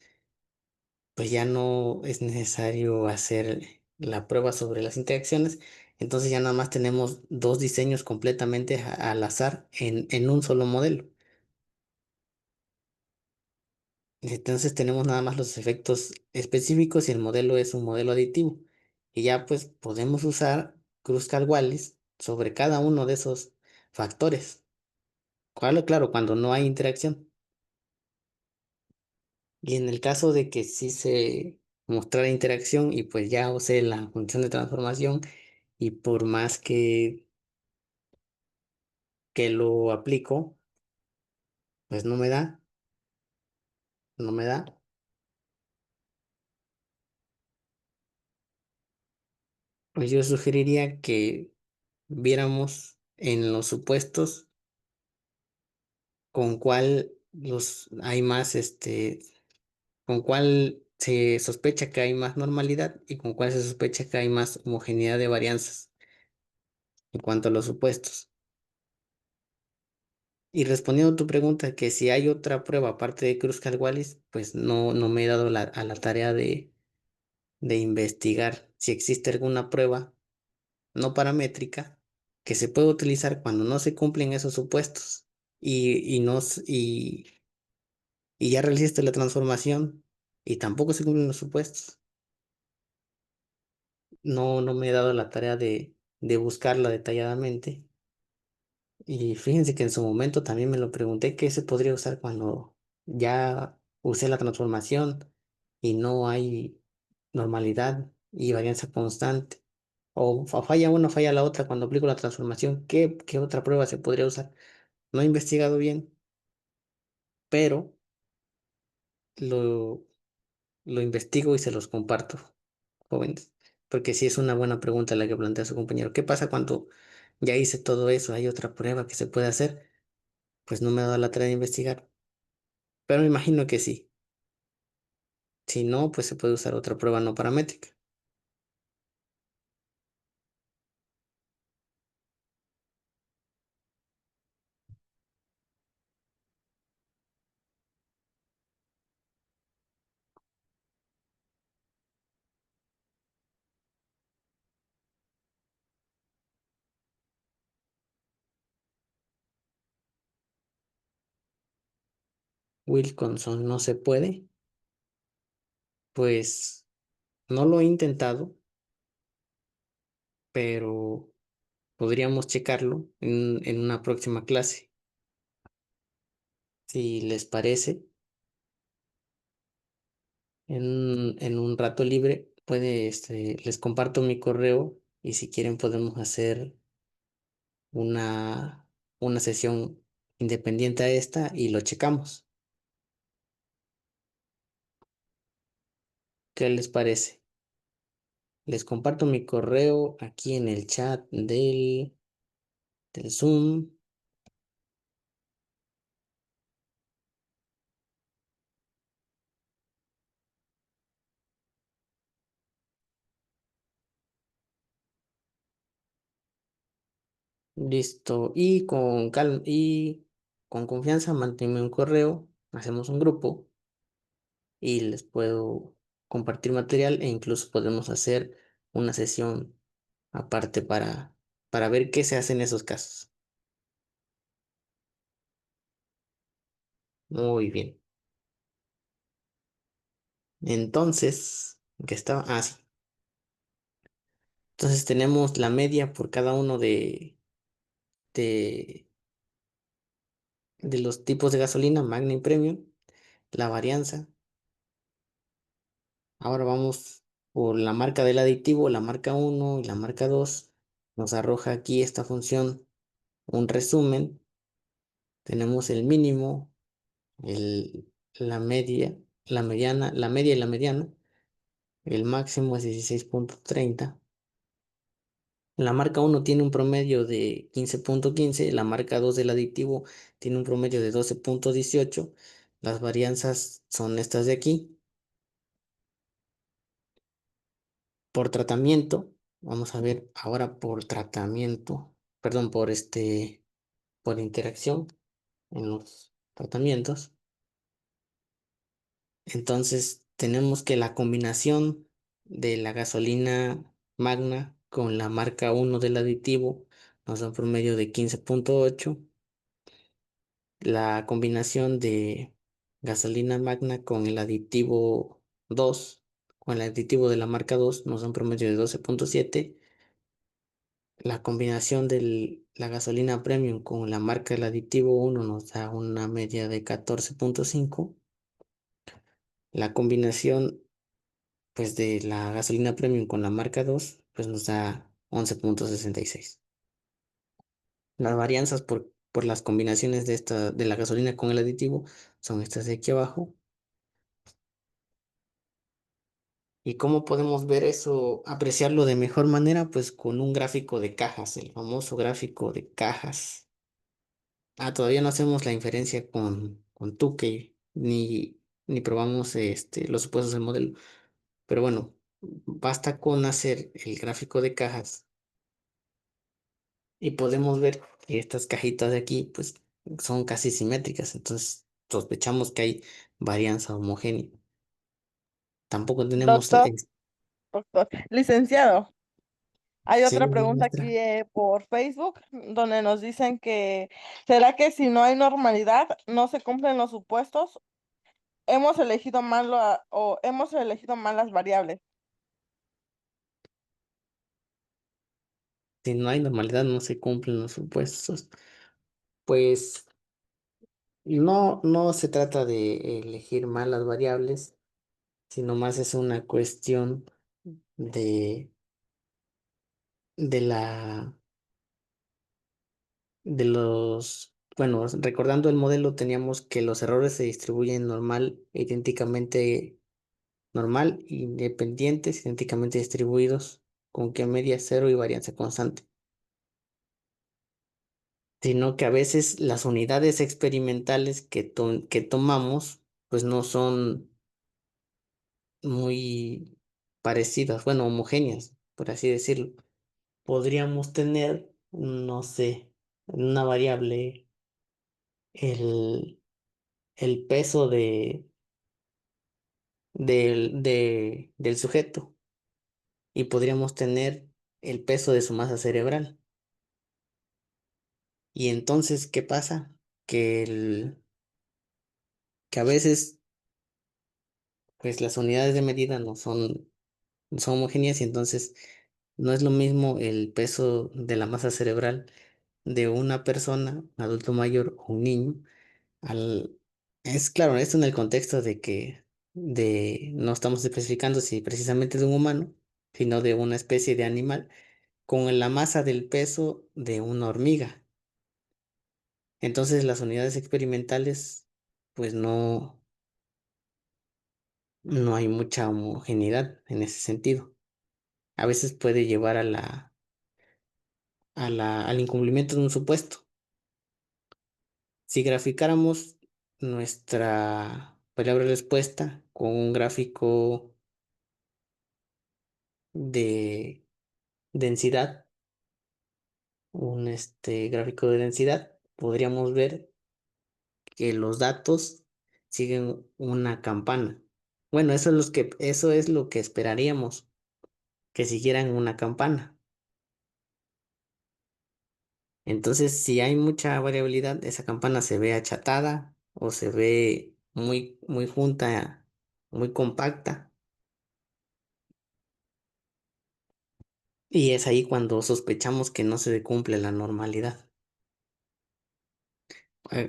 pues ya no es necesario hacer la prueba sobre las interacciones. Entonces ya nada más tenemos dos diseños completamente al azar en un solo modelo. Entonces tenemos nada más los efectos específicos y el modelo es un modelo aditivo. Y ya pues podemos usar Kruskal-Wallis sobre cada uno de esos factores. Claro, cuando no hay interacción. Y en el caso de que sí se mostrara interacción y pues ya usé la función de transformación y por más que lo aplico, pues no me da, pues yo sugeriría que viéramos en los supuestos con cuál hay más, con cuál se sospecha que hay más normalidad y con cuál se sospecha que hay más homogeneidad de varianzas en cuanto a los supuestos. Y respondiendo a tu pregunta, que si hay otra prueba aparte de Kruskal-Wallis, pues no me he dado a la tarea de investigar si existe alguna prueba no paramétrica que se puede utilizar cuando no se cumplen esos supuestos y, no, s- y ya realizaste la transformación y tampoco se cumplen los supuestos. No me he dado la tarea de buscarla detalladamente. Y fíjense que en su momento también me lo pregunté qué se podría usar cuando ya usé la transformación y no hay normalidad y varianza constante. O falla una, falla la otra cuando aplico la transformación. ¿Qué otra prueba se podría usar? No he investigado bien, pero lo, lo investigo y se los comparto, jóvenes. Porque sí es una buena pregunta la que plantea su compañero. ¿Qué pasa cuando ya hice todo eso? ¿Hay otra prueba que se puede hacer? Pues no me ha dado la tarea de investigar. Pero me imagino que sí. Si no, pues se puede usar otra prueba no paramétrica. Wilkinson no se puede. Pues no lo he intentado, pero podríamos checarlo en una próxima clase. Si les parece, en un rato libre, les comparto mi correo y si quieren podemos hacer una, una sesión independiente a esta y lo checamos. ¿Qué les parece? Les comparto mi correo aquí en el chat del Zoom. Listo. Y con calma y con confianza manténme un correo, hacemos un grupo y les puedo compartir material e incluso podemos hacer una sesión aparte para ver qué se hace en esos casos. Muy bien. Entonces, ¿qué estaba? Ah, sí. Entonces tenemos la media por cada uno de, de los tipos de gasolina, Magna y Premium, la varianza. Ahora vamos por la marca del aditivo, la marca uno y la marca 2. Nos arroja aquí esta función un resumen. Tenemos el mínimo, la media, la mediana, la media y la mediana. El máximo es 16,30. La marca uno tiene un promedio de 15,15. La marca 2 del aditivo tiene un promedio de 12,18. Las varianzas son estas de aquí. por tratamiento. Vamos a ver ahora por tratamiento, perdón, por interacción en los tratamientos. Entonces, tenemos que la combinación de la gasolina magna con la marca uno del aditivo nos da un promedio de 15,8. La combinación de gasolina magna con el aditivo 2, con el aditivo de la marca 2 nos da un promedio de 12,7. La combinación de la gasolina premium con la marca del aditivo uno nos da una media de 14,5. La combinación pues de la gasolina premium con la marca 2 pues nos da 11,66. Las varianzas por las combinaciones de la gasolina con el aditivo son estas de aquí abajo. ¿Y cómo podemos ver eso, apreciarlo de mejor manera? Pues con un gráfico de cajas, el famoso gráfico de cajas. Todavía no hacemos la inferencia con Tukey, ni probamos los supuestos del modelo. Pero bueno, basta con hacer el gráfico de cajas y podemos ver que estas cajitas de aquí, pues, son casi simétricas. Entonces, sospechamos que hay varianza homogénea. Tampoco tenemos, Doctor, doctor, licenciado. Hay sí, otra pregunta maestra. aquí por Facebook donde nos dicen que ¿será que si no hay normalidad no se cumplen los supuestos? Hemos elegido mal o hemos elegido mal las variables. Si no hay normalidad, no se cumplen los supuestos. Pues no se trata de elegir malas variables, sino más es una cuestión de, de la, bueno, recordando el modelo, teníamos que los errores se distribuyen normal, independientes, idénticamente distribuidos, con que media cero y varianza constante. Sino que a veces las unidades experimentales que tomamos, pues no son muy parecidas, bueno, homogéneas, por así decirlo. Podríamos tener, no sé, en una variable el, el peso del sujeto y podríamos tener el peso de su masa cerebral. Y entonces, ¿qué pasa? Que a veces, pues las unidades de medida no son homogéneas y entonces no es lo mismo el peso de la masa cerebral de una persona, adulto mayor o un niño, al... Es claro, esto en el contexto no estamos especificando si precisamente de un humano, sino de una especie de animal, con la masa del peso de una hormiga. Entonces las unidades experimentales, pues no hay mucha homogeneidad en ese sentido. A veces puede llevar al incumplimiento de un supuesto. Si graficáramos nuestra variable respuesta con un gráfico de densidad, un gráfico de densidad, podríamos ver que los datos siguen una campana. Bueno, eso es lo que esperaríamos, que siguieran una campana. Entonces, si hay mucha variabilidad, esa campana se ve achatada o se ve muy, muy junta, muy compacta. Y es ahí cuando sospechamos que no se cumple la normalidad.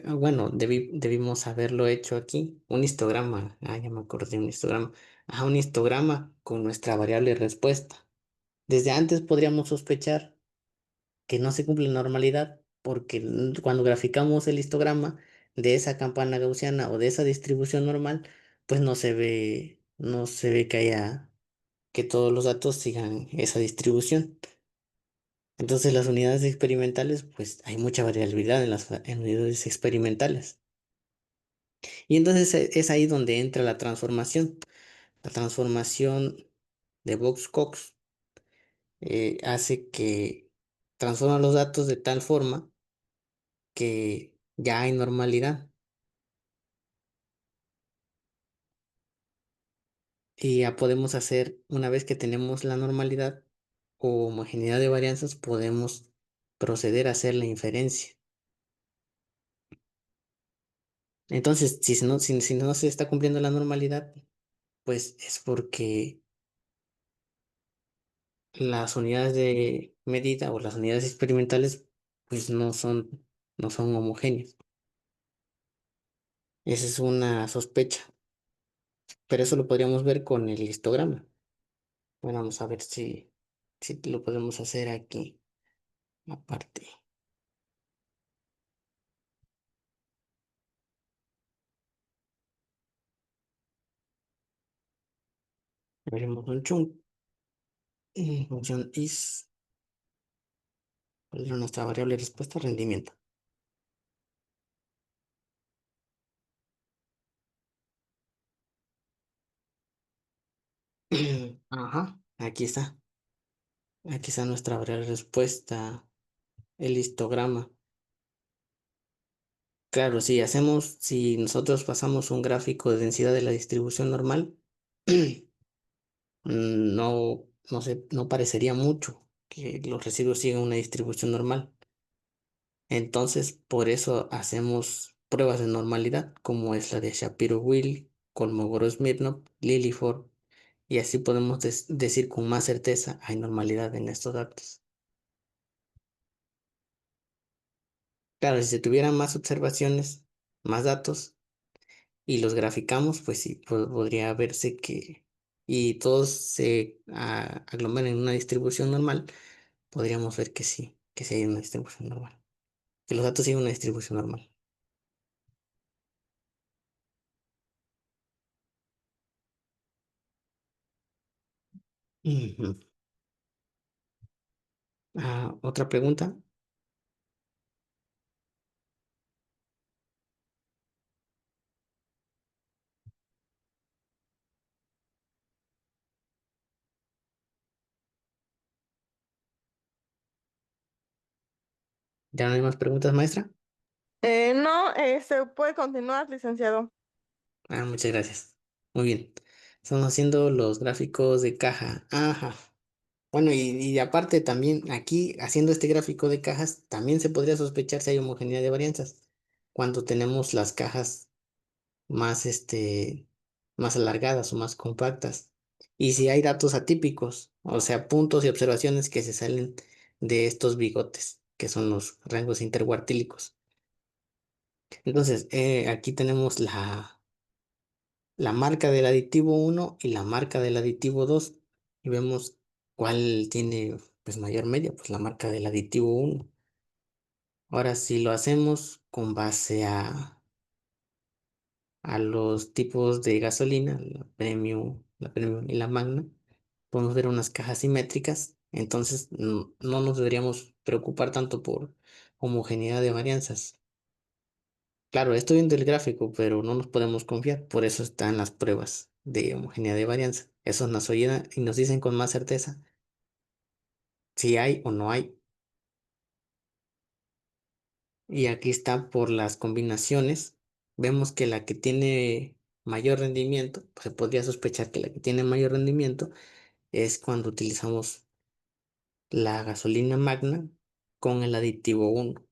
Bueno, debimos haberlo hecho aquí. Un histograma. Ya me acordé, un histograma. Un histograma con nuestra variable respuesta. Desde antes podríamos sospechar que no se cumple la normalidad porque cuando graficamos el histograma de esa campana gaussiana o de esa distribución normal, pues no se ve que todos los datos sigan esa distribución. Entonces las unidades experimentales, pues hay mucha variabilidad en unidades experimentales. Y entonces es ahí donde entra la transformación. La transformación de Box-Cox, hace que transforma los datos de tal forma que ya hay normalidad. Y ya podemos hacer, una vez que tenemos la normalidad o homogeneidad de varianzas, podemos proceder a hacer la inferencia. Entonces, si no se está cumpliendo la normalidad, pues es porque las unidades de medida o las unidades experimentales pues no son homogéneas. Esa es una sospecha, pero eso lo podríamos ver con el histograma. Bueno, vamos a ver si lo podemos hacer aquí, aparte. Veremos un chunk. Función is, ¿cuál era nuestra variable de respuesta? Rendimiento. Ajá, aquí está. Aquí está nuestra variable de respuesta, el histograma. Claro, si nosotros pasamos un gráfico de densidad de la distribución normal, no parecería mucho que los residuos sigan una distribución normal. Entonces, por eso hacemos pruebas de normalidad, como es la de Shapiro-Wilk, Kolmogorov-Smirnov, Lillieford, y así podemos decir con más certeza hay normalidad en estos datos. Claro, si se tuvieran más observaciones, más datos, y los graficamos, pues sí, podría verse y todos se aglomeran en una distribución normal, podríamos ver que sí hay una distribución normal, que los datos siguen una distribución normal. Ujú. Otra pregunta. ¿Ya no hay más preguntas, maestra? No, se puede continuar, licenciado. Muchas gracias. Muy bien. Estamos haciendo los gráficos de caja. Ajá. Bueno, y aparte también aquí haciendo este gráfico de cajas, también se podría sospechar si hay homogeneidad de varianzas. Cuando tenemos las cajas más, más alargadas o más compactas. Y si hay datos atípicos, o sea, puntos y observaciones que se salen de estos bigotes, que son los rangos intercuartílicos. Entonces, aquí tenemos la marca del aditivo uno y la marca del aditivo 2 y vemos cuál tiene pues mayor media, pues la marca del aditivo uno. Ahora, si lo hacemos con base a los tipos de gasolina, la Premium y la Magna, podemos ver unas cajas simétricas, entonces no nos deberíamos preocupar tanto por homogeneidad de varianzas. Claro, estoy viendo el gráfico, pero no nos podemos confiar, por eso están las pruebas de homogeneidad de varianza. Eso nos ayuda y nos dicen con más certeza si hay o no hay. Y aquí está por las combinaciones. Vemos que la que tiene mayor rendimiento, pues se podría sospechar que la que tiene mayor rendimiento es cuando utilizamos la gasolina magna con el aditivo uno.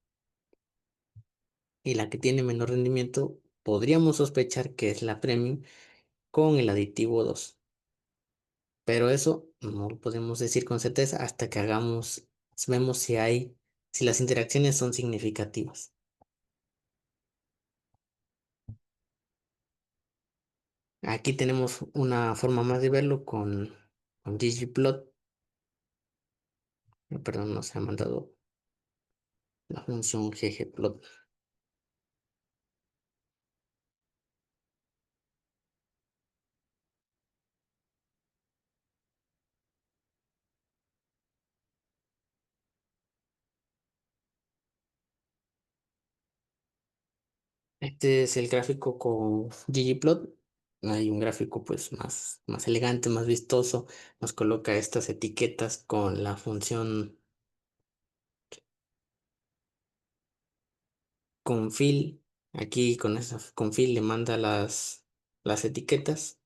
Y la que tiene menor rendimiento, podríamos sospechar que es la premium con el aditivo 2. Pero eso no lo podemos decir con certeza hasta que vemos si las interacciones son significativas. Aquí tenemos una forma más de verlo con ggplot. Perdón, no se ha mandado la función ggplot. Este es el gráfico con ggplot. hay un gráfico pues más elegante, más vistoso. Nos coloca estas etiquetas con la función config. Aquí con esa config le manda las etiquetas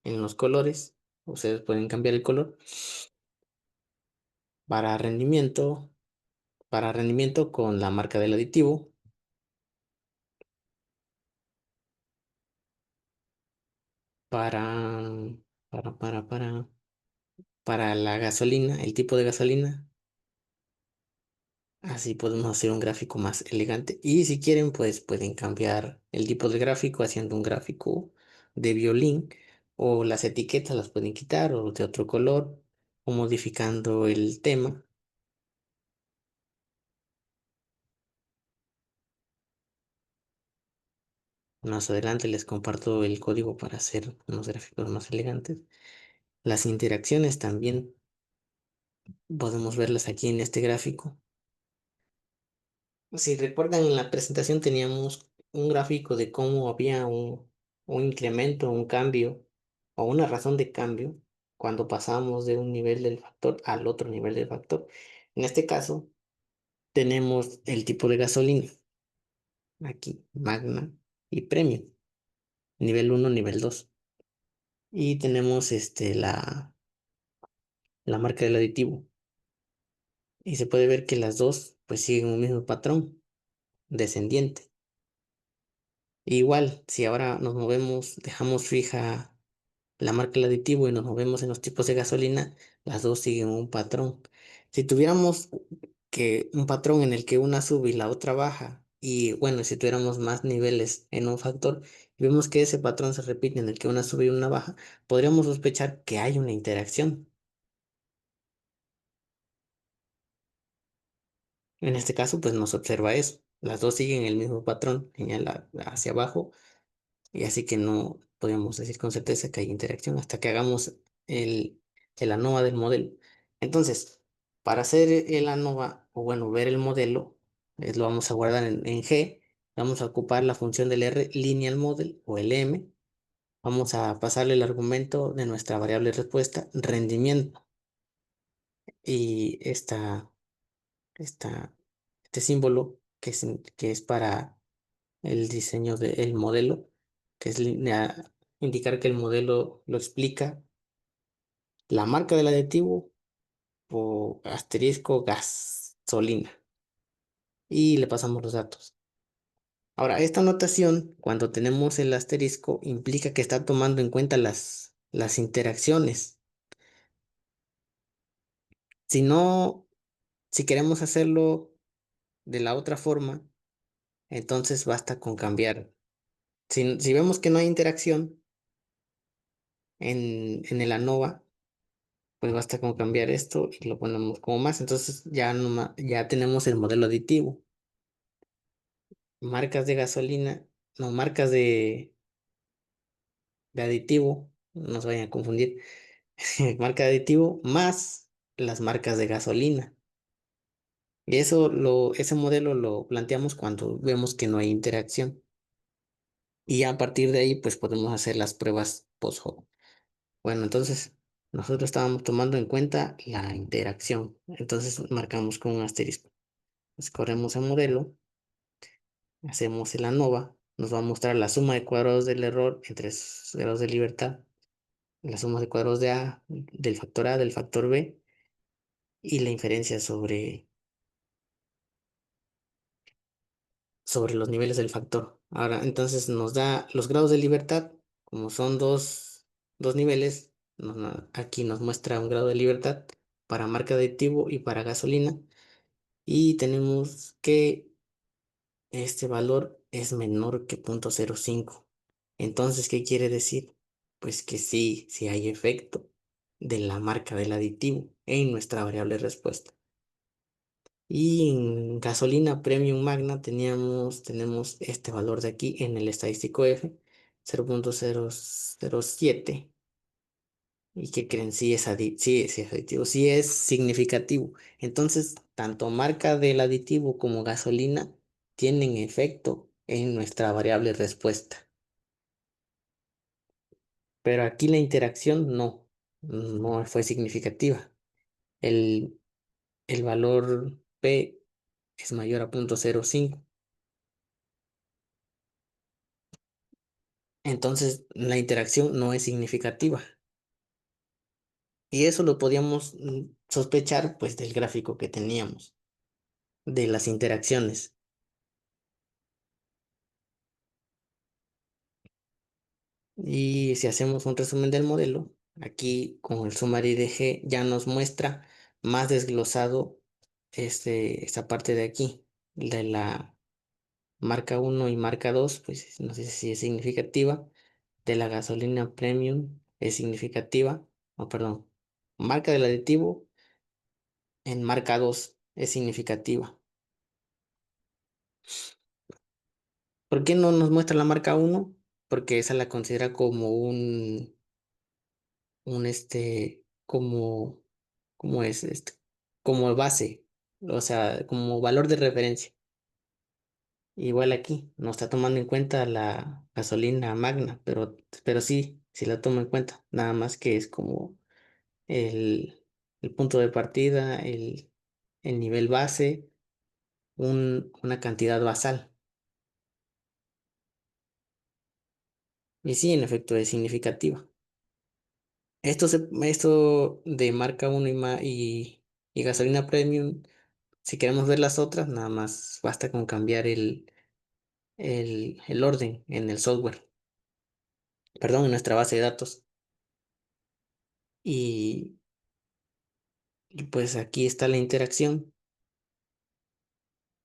en los colores. Ustedes pueden cambiar el color para rendimiento, para rendimiento con la marca del aditivo, para, para, para, para, para la gasolina, el tipo de gasolina. Así podemos hacer un gráfico más elegante. Y si quieren, pues pueden cambiar el tipo de gráfico haciendo un gráfico de violín, o las etiquetas las pueden quitar o de otro color, o modificando el tema. Más adelante les comparto el código para hacer unos gráficos más elegantes. Las interacciones también podemos verlas aquí en este gráfico. Si recuerdan, en la presentación teníamos un gráfico de cómo había un incremento, un cambio o una razón de cambio cuando pasamos de un nivel del factor al otro nivel del factor. En este caso, tenemos el tipo de gasolina, aquí, Magna y Premium, nivel uno, nivel 2. Y tenemos la marca del aditivo. Y se puede ver que las dos pues siguen un mismo patrón descendiente. Igual, si ahora nos movemos, dejamos fija la marca del aditivo y nos movemos en los tipos de gasolina, las dos siguen un patrón. Si tuviéramos que un patrón en el que una sube y la otra baja, y bueno, si tuviéramos más niveles en un factor, y vemos que ese patrón se repite en el que una sube y una baja, podríamos sospechar que hay una interacción. En este caso, pues nos observa eso. Las dos siguen el mismo patrón, señala hacia abajo. Y así que no podemos decir con certeza que hay interacción hasta que hagamos el, el ANOVA del modelo. Entonces, para hacer el ANOVA, o bueno, ver el modelo, lo vamos a guardar en G. Vamos a ocupar la función del R, lineal model o LM. Vamos a pasarle el argumento de nuestra variable respuesta, rendimiento. Y esta, este símbolo que es para el diseño del modelo, que es indicar que el modelo lo explica la marca del aditivo o asterisco gasolina, y le pasamos los datos. Ahora, esta notación, cuando tenemos el asterisco, implica que está tomando en cuenta las interacciones. Si no, si queremos hacerlo de la otra forma, entonces basta con cambiar. Si vemos que no hay interacción en el ANOVA, pues basta con cambiar esto y lo ponemos como más. Entonces ya, ya tenemos el modelo aditivo. Marcas de gasolina, no, marcas de aditivo, no nos vayan a confundir. Marca de aditivo más las marcas de gasolina. Y ese modelo lo planteamos cuando vemos que no hay interacción. Y a partir de ahí, pues podemos hacer las pruebas post-hoc. Bueno, entonces nosotros estábamos tomando en cuenta la interacción. Entonces marcamos con un asterisco. Escorremos el modelo, hacemos el ANOVA, nos va a mostrar la suma de cuadrados del error entre sus grados de libertad, la suma de cuadrados de A, del factor B, y la inferencia sobre los niveles del factor. Ahora, entonces nos da los grados de libertad, como son dos niveles, aquí nos muestra un grado de libertad para marca de aditivo y para gasolina, y tenemos que este valor es menor que 0.05. Entonces, ¿qué quiere decir? Pues que sí hay efecto de la marca del aditivo en nuestra variable respuesta. Y en gasolina premium magna tenemos este valor de aquí en el estadístico F, 0.007. ¿Y qué creen? Sí es aditivo, sí es significativo. Entonces, tanto marca del aditivo como gasolina tienen efecto en nuestra variable respuesta. pero aquí la interacción no fue significativa. El, el valor P es mayor a 0.05. Entonces la interacción no es significativa. Y eso lo podíamos sospechar pues del gráfico que teníamos, de las interacciones. Y si hacemos un resumen del modelo, aquí con el summary de G ya nos muestra más desglosado esta parte de aquí, de la marca uno y marca 2 pues no sé si es significativa, de la gasolina premium es significativa, o perdón, marca del aditivo en marca 2 es significativa. ¿Por qué no nos muestra la marca uno? Porque esa la considera como como, ¿cómo es como base, o sea, como valor de referencia. Igual aquí, no está tomando en cuenta la gasolina magna, pero sí la tomo en cuenta. Nada más que es como el, el punto de partida, el nivel base, una cantidad basal. Y sí, en efecto, es significativa. Esto de marca uno y gasolina premium, si queremos ver las otras, nada más basta con cambiar el orden en el software, perdón, en nuestra base de datos. Y, y pues aquí está la interacción,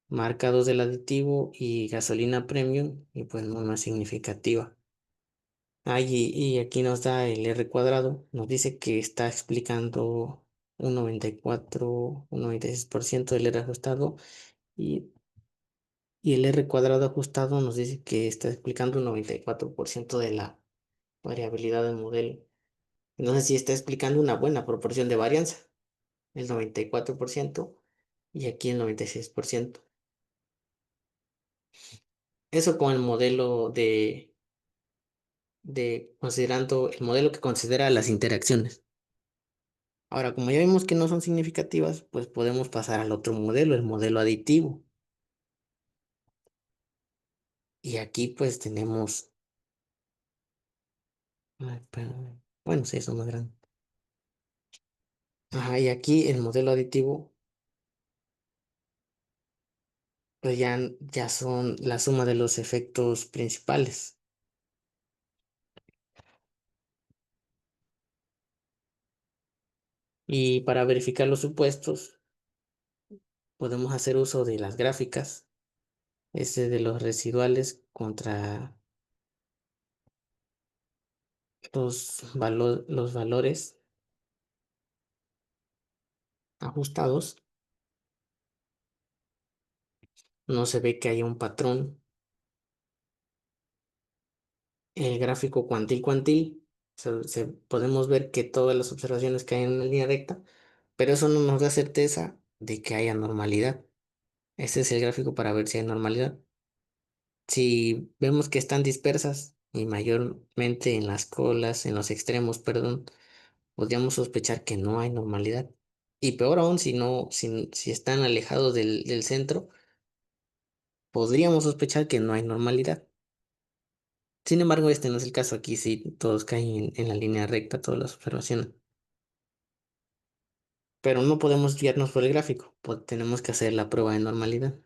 marca 2 del aditivo y gasolina premium, y pues no es significativa. Y aquí nos da el R cuadrado, nos dice que está explicando un 96% del R ajustado y, y el R cuadrado ajustado nos dice que está explicando un 94% de la variabilidad del modelo. Entonces sí está explicando una buena proporción de varianza, el 94% y aquí el 96%. Eso con el modelo de considerando el modelo que considera las interacciones. Ahora, como ya vimos que no son significativas, pues podemos pasar al otro modelo, el modelo aditivo. Y aquí pues tenemos, ay, espérame. Bueno, sí, son más grandes. Ajá, y aquí el modelo aditivo, pues ya son la suma de los efectos principales. Y para verificar los supuestos, podemos hacer uso de las gráficas, de los residuales contra los valores ajustados. No se ve que haya un patrón. El gráfico cuantil, podemos ver que todas las observaciones caen en una línea recta, pero eso no nos da certeza de que haya normalidad. Este es el gráfico para ver si hay normalidad. Si vemos que están dispersas y mayormente en las colas, en los extremos, perdón, podríamos sospechar que no hay normalidad. Y peor aún, si están alejados del centro, podríamos sospechar que no hay normalidad. Sin embargo, este no es el caso. Aquí sí todos caen en la línea recta, todas las observaciones. Pero no podemos guiarnos por el gráfico, tenemos que hacer la prueba de normalidad.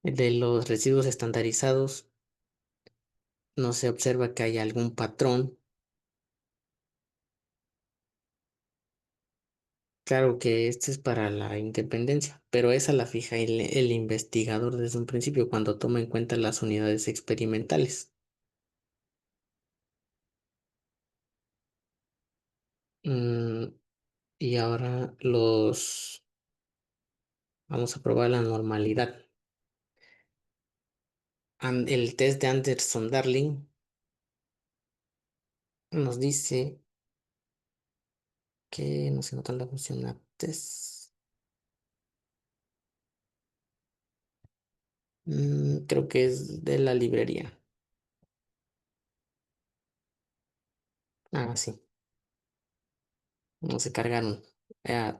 El de los residuos estandarizados, no se observa que haya algún patrón. Claro que este es para la independencia, pero esa la fija el investigador desde un principio cuando toma en cuenta las unidades experimentales. Mm, y ahora vamos a probar la normalidad. El test de Anderson-Darling nos dice que no se nota la función test. Creo que es de la librería. Ah, sí, no se cargaron. Ah,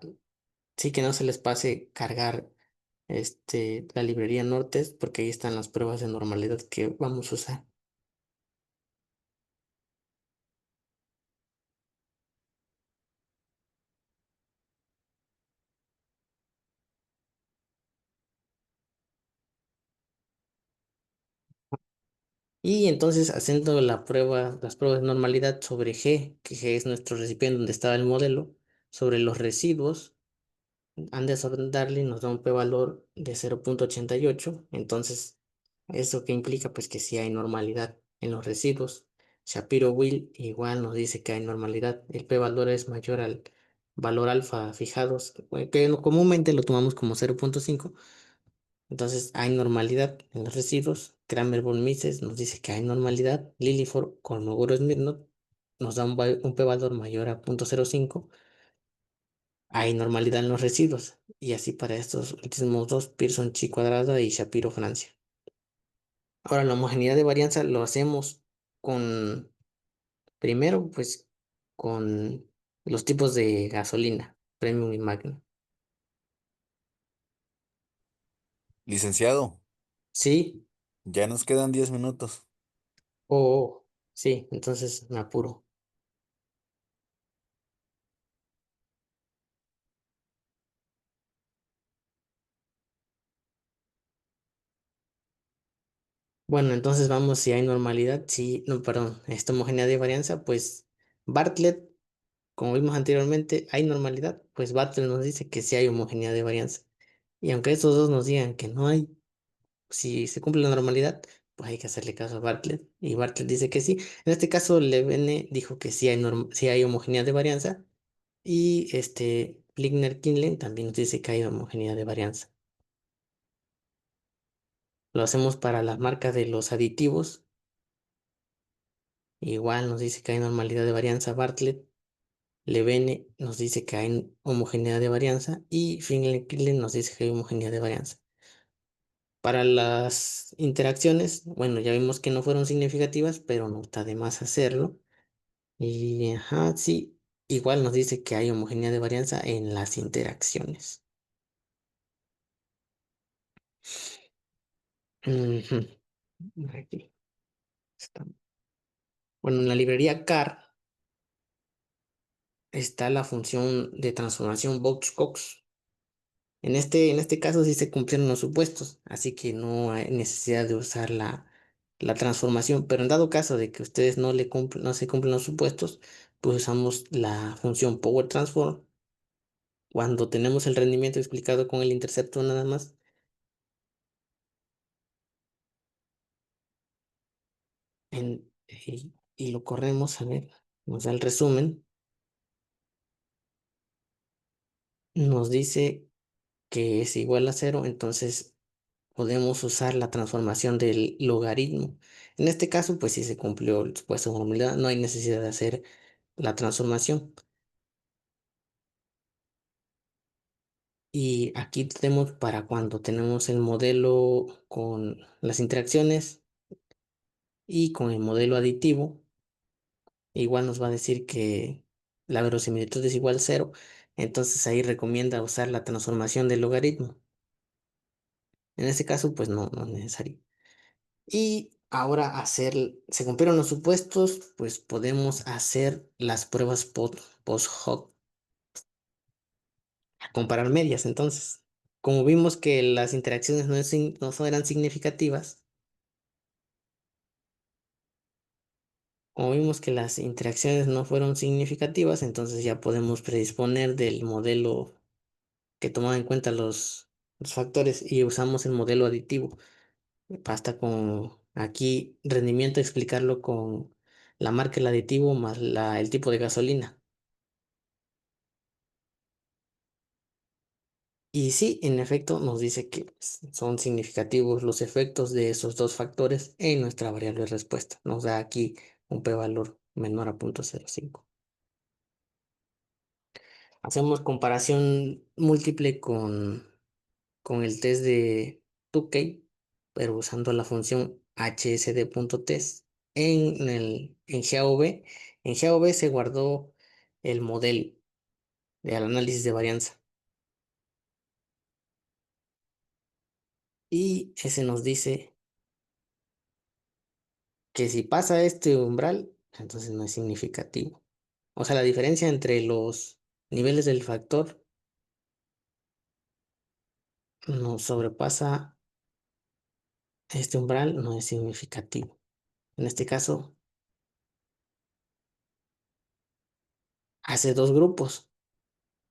sí que no se les pase cargar la librería Nortes, porque ahí están las pruebas de normalidad que vamos a usar. Y entonces haciendo las pruebas de normalidad sobre G, que G es nuestro recipiente donde estaba el modelo, sobre los residuos, han de darle y nos da un p-valor de 0,88. Entonces, ¿eso qué implica? Pues que sí hay normalidad en los residuos. Shapiro-Will igual nos dice que hay normalidad. El p-valor es mayor al valor alfa fijados, que comúnmente lo tomamos como 0,5. Entonces, hay normalidad en los residuos. Kramer von Mises nos dice que hay normalidad. Liliford Kolmogorov-Smirnov nos da un p-valor mayor a 0,05. Hay normalidad en los residuos. Y así para estos últimos dos, Pearson chi cuadrada y Shapiro Francia. Ahora, la homogeneidad de varianza lo hacemos con, primero, pues, con los tipos de gasolina, Premium y Magnum. Licenciado, Sí, ya nos quedan 10 minutos. sí, entonces me apuro. Bueno, entonces vamos si hay normalidad, sí, no, perdón, esta homogeneidad de varianza, pues Bartlett, como vimos anteriormente, hay normalidad, pues Bartlett nos dice que sí hay homogeneidad de varianza. Y aunque estos dos nos digan que no hay, si se cumple la normalidad, pues hay que hacerle caso a Bartlett. Y Bartlett dice que sí. En este caso, Levene dijo que sí hay homogeneidad de varianza. Y Ligner-Killen también nos dice que hay homogeneidad de varianza. Lo hacemos para las marcas de los aditivos. Igual nos dice que hay normalidad de varianza Bartlett. Levene nos dice que hay homogeneidad de varianza. Y Finley-Killen nos dice que hay homogeneidad de varianza. Para las interacciones, bueno, ya vimos que no fueron significativas, pero no está de más hacerlo. Y ajá, sí, igual nos dice que hay homogeneidad de varianza en las interacciones. Ujú, aquí está. Bueno, en la librería car está la función de transformación Box-Cox. En este caso sí se cumplieron los supuestos, así que no hay necesidad de usar la transformación, pero en dado caso de que ustedes no se cumplen los supuestos, pues usamos la función Power Transform. Cuando tenemos el rendimiento explicado con el intercepto nada más, y lo corremos, a ver, nos da el resumen, nos dice que es igual a cero, entonces podemos usar la transformación del logaritmo. En este caso, pues si se cumplió el supuesto de normalidad, no hay necesidad de hacer la transformación. Y aquí tenemos para cuando tenemos el modelo con las interacciones y con el modelo aditivo, igual nos va a decir que la verosimilitud es igual a cero. Entonces ahí recomienda usar la transformación del logaritmo. En este caso, pues no es necesario. Y ahora se cumplieron los supuestos, pues podemos hacer las pruebas post-hoc, a comparar medias. Entonces, como vimos que las interacciones no eran significativas, como vimos que las interacciones no fueron significativas, entonces ya podemos predisponer del modelo que tomaba en cuenta los factores y usamos el modelo aditivo. Basta con aquí rendimiento explicarlo con la marca del aditivo más el tipo de gasolina. Y sí, en efecto, nos dice que pues, son significativos los efectos de esos dos factores en nuestra variable de respuesta. Nos da aquí un p-valor menor a 0,05. Hacemos comparación múltiple con el test de Tukey, pero usando la función hsd.test en GAV En GAOB se guardó el modelo del análisis de varianza. Y ese nos dice que si pasa este umbral, entonces no es significativo. O sea, la diferencia entre los niveles del factor no sobrepasa este umbral, no es significativo. En este caso, hace dos grupos,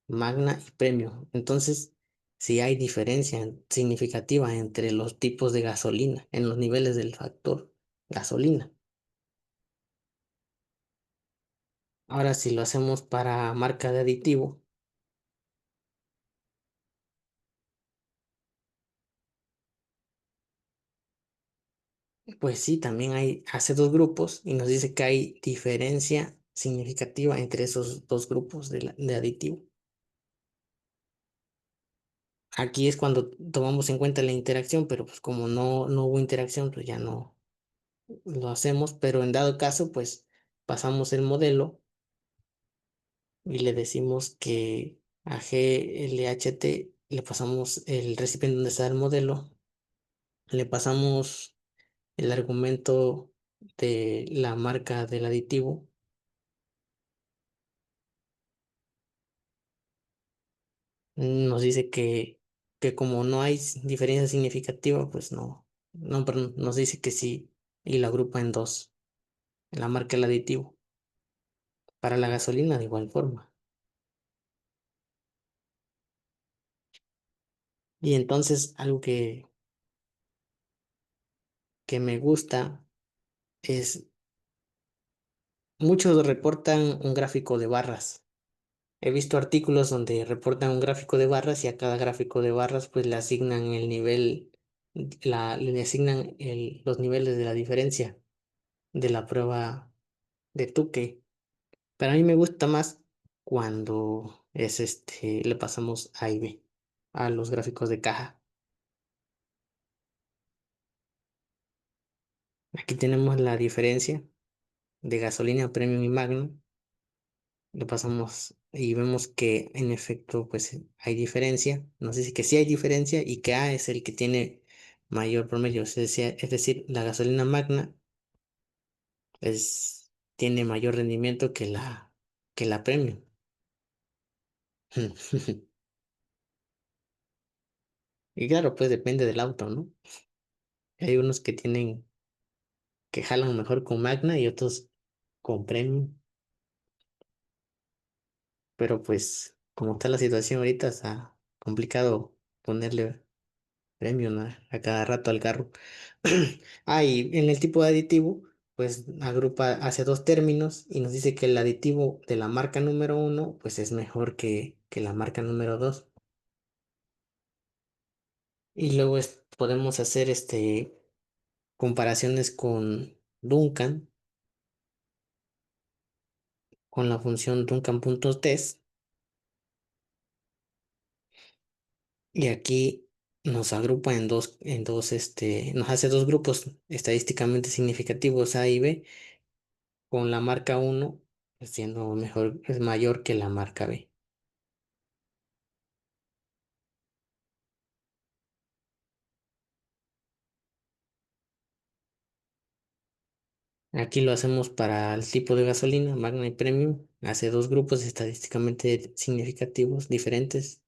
magna y premium. Entonces, si hay diferencia significativa entre los tipos de gasolina en los niveles del factor gasolina. Ahora, si lo hacemos para marca de aditivo, pues sí, también hace dos grupos y nos dice que hay diferencia significativa entre esos dos grupos de aditivo. Aquí es cuando tomamos en cuenta la interacción, pero pues como no hubo interacción, pues ya no lo hacemos, pero en dado caso, pues pasamos el modelo y le decimos que a GLHT le pasamos el recipiente donde está el modelo, le pasamos el argumento de la marca del aditivo. Nos dice que como no hay diferencia significativa, pues no, perdón, nos dice que sí y lo agrupa en dos, la marca del aditivo. Para la gasolina de igual forma. Y entonces algo que me gusta es, muchos reportan un gráfico de barras. He visto artículos donde reportan un gráfico de barras y a cada gráfico de barras pues le asignan el nivel, le asignan los niveles de la diferencia de la prueba de Tuque. Pero a mí me gusta más cuando le pasamos A y B a los gráficos de caja. Aquí tenemos la diferencia de gasolina premium y Magnum. Le pasamos y vemos que en efecto pues hay diferencia. Nos dice que sí hay diferencia y que A es el que tiene mayor promedio. Es decir, la gasolina Magna tiene mayor rendimiento que la premium. Y claro, pues depende del auto, ¿no? Hay unos que jalan mejor con Magna y otros con premium. Pero pues como está la situación ahorita, está complicado ponerle premium a cada rato al carro. Y en el tipo de aditivo, pues agrupa hacia dos términos y nos dice que el aditivo de la marca número uno, pues es mejor que la marca número dos. Y luego podemos hacer comparaciones con Duncan, con la función Duncan.test. Y aquí nos agrupa nos hace dos grupos estadísticamente significativos A y B, con la marca uno siendo mejor, es mayor que la marca B. Aquí lo hacemos para el tipo de gasolina, Magna y Premium. Hace dos grupos estadísticamente significativos, diferentes.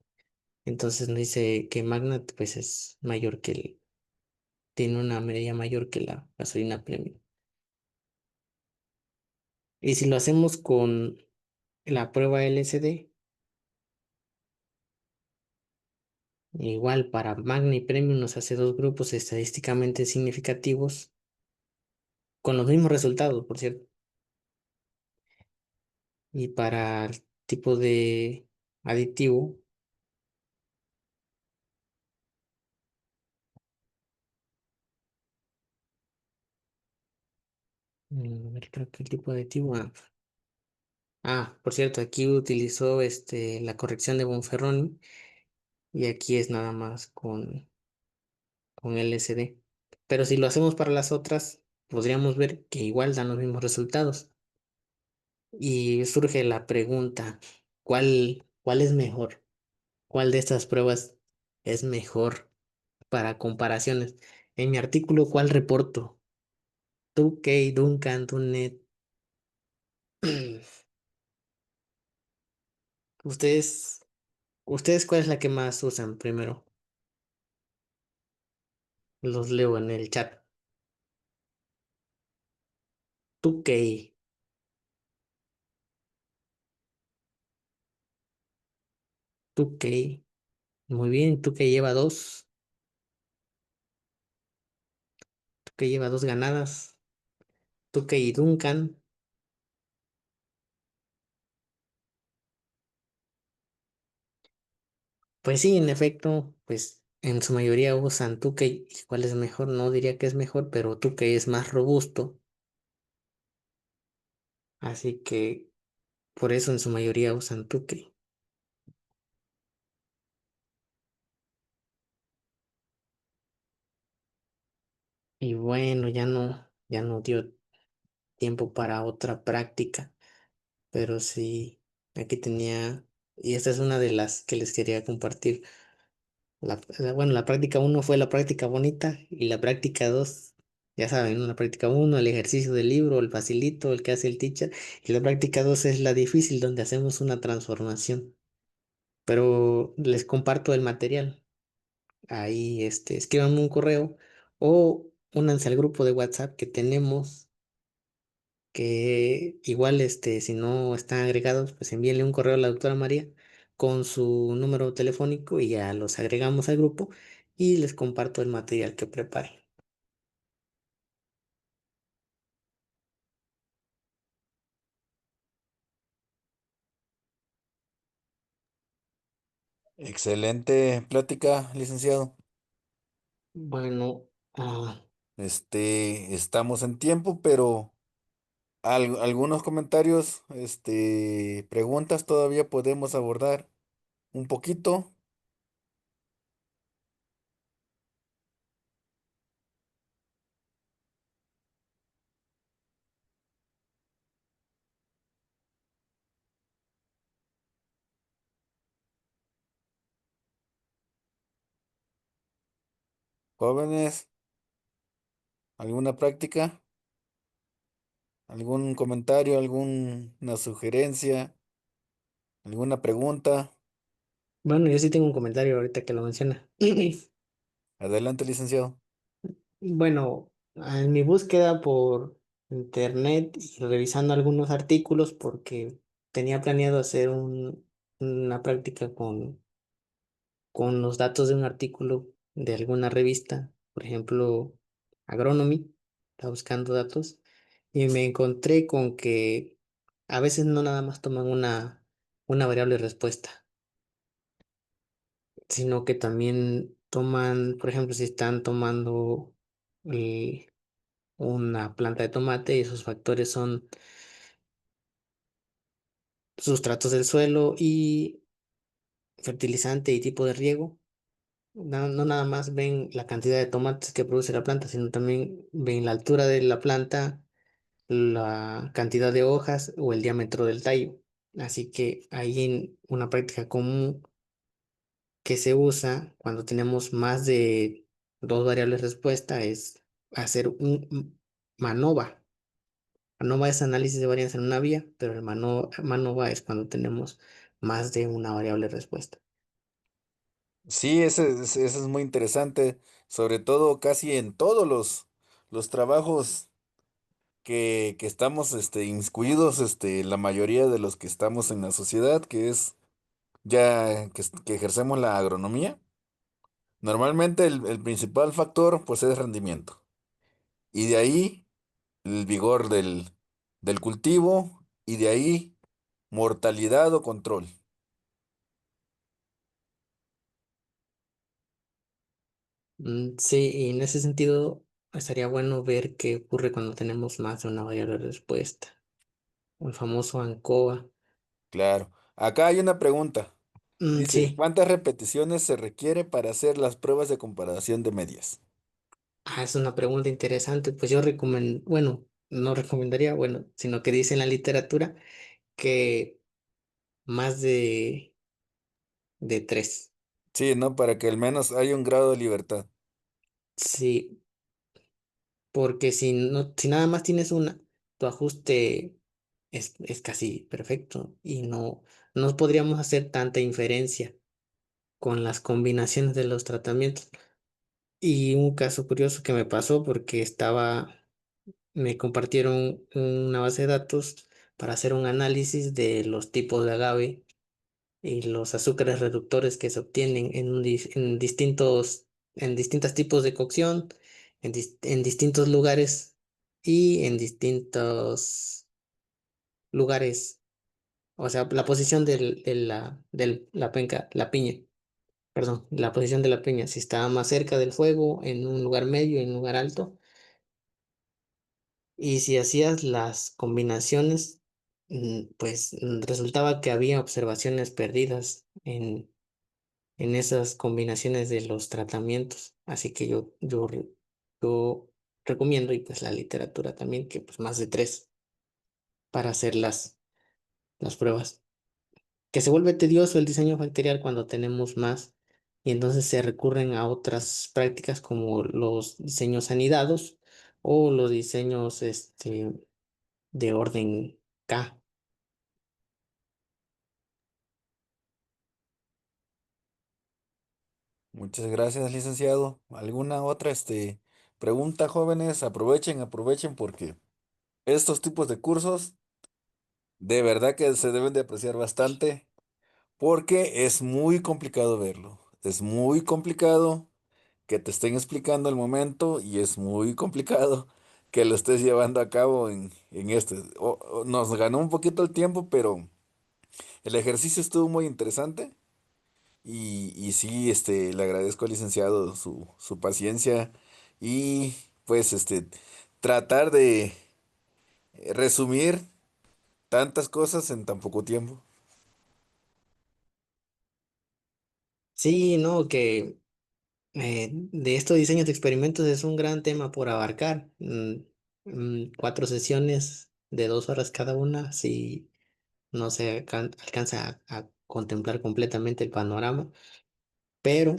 Entonces nos dice que Magna pues es mayor tiene una medida mayor que la gasolina Premium. Y si lo hacemos con la prueba LCD, igual para Magna y Premium nos hace dos grupos estadísticamente significativos con los mismos resultados, por cierto. Y para el tipo de aditivo, a ver, creo que el tipo de aditivo. Por cierto, aquí utilizó la corrección de Bonferroni y aquí es nada más con LSD. Pero si lo hacemos para las otras, podríamos ver que igual dan los mismos resultados. Y surge la pregunta, ¿cuál es mejor? ¿Cuál de estas pruebas es mejor para comparaciones? En mi artículo, ¿cuál reporto? Tukey, Duncan, Dunet. ¿Ustedes, ustedes cuál es la que más usan primero? Los leo en el chat. Tukey, Tukey. Muy bien, Tukey lleva dos. Tukey lleva dos ganadas. Tukey y Duncan. Pues sí, en efecto, pues en su mayoría usan Tukey. ¿Y cuál es mejor? No diría que es mejor, pero Tukey es más robusto. Así que por eso en su mayoría usan Tukey. Y bueno, ya no dio tiempo para otra práctica, pero sí, aquí tenía, y esta es una de las que les quería compartir. Bueno, la práctica uno fue la práctica bonita y la práctica 2 ya saben, ¿no? La práctica uno el ejercicio del libro, el facilito, el que hace el teacher, y la práctica 2 es la difícil, donde hacemos una transformación. Pero les comparto el material. Ahí, escríbanme un correo o únanse al grupo de WhatsApp que tenemos, que igual, si no están agregados, pues envíenle un correo a la doctora María con su número telefónico y ya los agregamos al grupo y les comparto el material que prepare. Excelente plática, licenciado. Bueno, Estamos en tiempo, pero algunos comentarios, preguntas todavía podemos abordar un poquito. Jóvenes, ¿alguna práctica? ¿Algún comentario? ¿Alguna sugerencia? ¿Alguna pregunta? bueno, yo sí tengo un comentario ahorita que lo menciona. Adelante, licenciado. Bueno, en mi búsqueda por internet y revisando algunos artículos, porque tenía planeado hacer una práctica con los datos de un artículo de alguna revista, por ejemplo, Agronomy, estaba buscando datos y me encontré con que a veces no nada más toman una variable respuesta, sino que también toman, por ejemplo, si están tomando una planta de tomate y sus factores son sustratos del suelo y fertilizante y tipo de riego. No nada más ven la cantidad de tomates que produce la planta, sino también ven la altura de la planta, la cantidad de hojas o el diámetro del tallo. Así que ahí en una práctica común que se usa cuando tenemos más de dos variables respuesta es hacer un MANOVA. MANOVA es análisis de varianza en una vía, pero el MANOVA es cuando tenemos más de una variable respuesta. Sí, ese es muy interesante, sobre todo casi en todos los trabajos que estamos inmiscuidos, la mayoría de los que estamos en la sociedad, que es ya que ejercemos la agronomía. Normalmente el principal factor pues es rendimiento. Y de ahí el vigor del cultivo y de ahí mortalidad o control. Sí, y en ese sentido estaría bueno ver qué ocurre cuando tenemos más de una variable de respuesta. El famoso ANCOA. Claro. Acá hay una pregunta. Dice, Sí, ¿cuántas repeticiones se requiere para hacer las pruebas de comparación de medias? es una pregunta interesante. Pues yo recomiendo, bueno, no recomendaría, bueno, sino que dice en la literatura que más de tres. Sí, ¿no? Para que al menos haya un grado de libertad. Sí, porque si no, si nada más tienes una, tu ajuste es casi perfecto y no podríamos hacer tanta inferencia con las combinaciones de los tratamientos. Y un caso curioso que me pasó porque me compartieron una base de datos para hacer un análisis de los tipos de agave y los azúcares reductores que se obtienen en distintos tipos de cocción, en distintos lugares y en distintos lugares. O sea, la posición la penca, la piña, perdón, la posición de la piña, si estaba más cerca del fuego, en un lugar medio, en un lugar alto. Y si hacías las combinaciones, pues resultaba que había observaciones perdidas en esas combinaciones de los tratamientos. Así que yo recomiendo, y pues la literatura también, que pues más de tres para hacer las pruebas. Que se vuelve tedioso el diseño bacterial cuando tenemos más, y entonces se recurren a otras prácticas como los diseños anidados o los diseños de orden K. Muchas gracias, licenciado. ¿Alguna otra, pregunta, jóvenes? Aprovechen, aprovechen porque estos tipos de cursos de verdad que se deben de apreciar bastante porque es muy complicado verlo. Es muy complicado que te estén explicando el momento y es muy complicado que lo estés llevando a cabo en este. Nos ganó un poquito el tiempo, pero el ejercicio estuvo muy interesante y sí, le agradezco al licenciado su paciencia y pues tratar de resumir tantas cosas en tan poco tiempo. Sí, no, que de estos diseños de experimentos es un gran tema por abarcar. 4 sesiones de 2 horas cada una, si no se alcanza a contemplar completamente el panorama, pero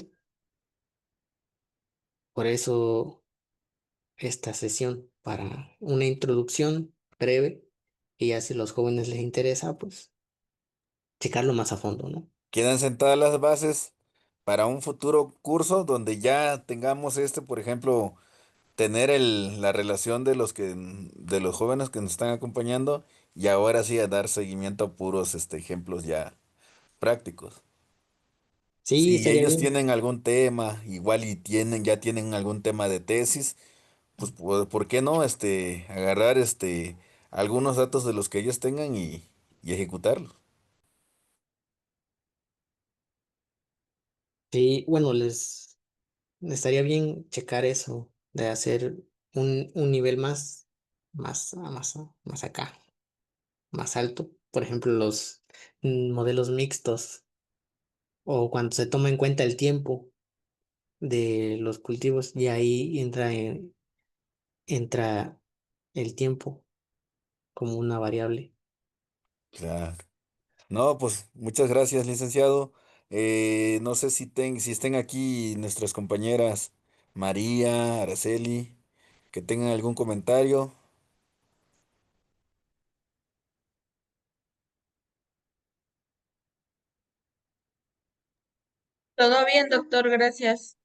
por eso esta sesión para una introducción breve y ya si a los jóvenes les interesa, pues checarlo más a fondo, ¿no? Quedan sentadas las bases para un futuro curso donde ya tengamos por ejemplo, tener la relación de los jóvenes que nos están acompañando y ahora sí a dar seguimiento a puros ejemplos ya prácticos. Sí, Si estaría ellos bien. tienen algún tema, igual y ya tienen algún tema de tesis, pues ¿por qué no agarrar algunos datos de los que ellos tengan y ejecutarlos? Sí, bueno, estaría bien checar eso, de hacer un nivel más acá, más alto. Por ejemplo, los modelos mixtos o cuando se toma en cuenta el tiempo de los cultivos y ahí entra el tiempo como una variable. Claro. No, pues muchas gracias, licenciado. No sé si estén aquí nuestras compañeras María, Araceli, que tengan algún comentario. Todo bien, doctor, gracias.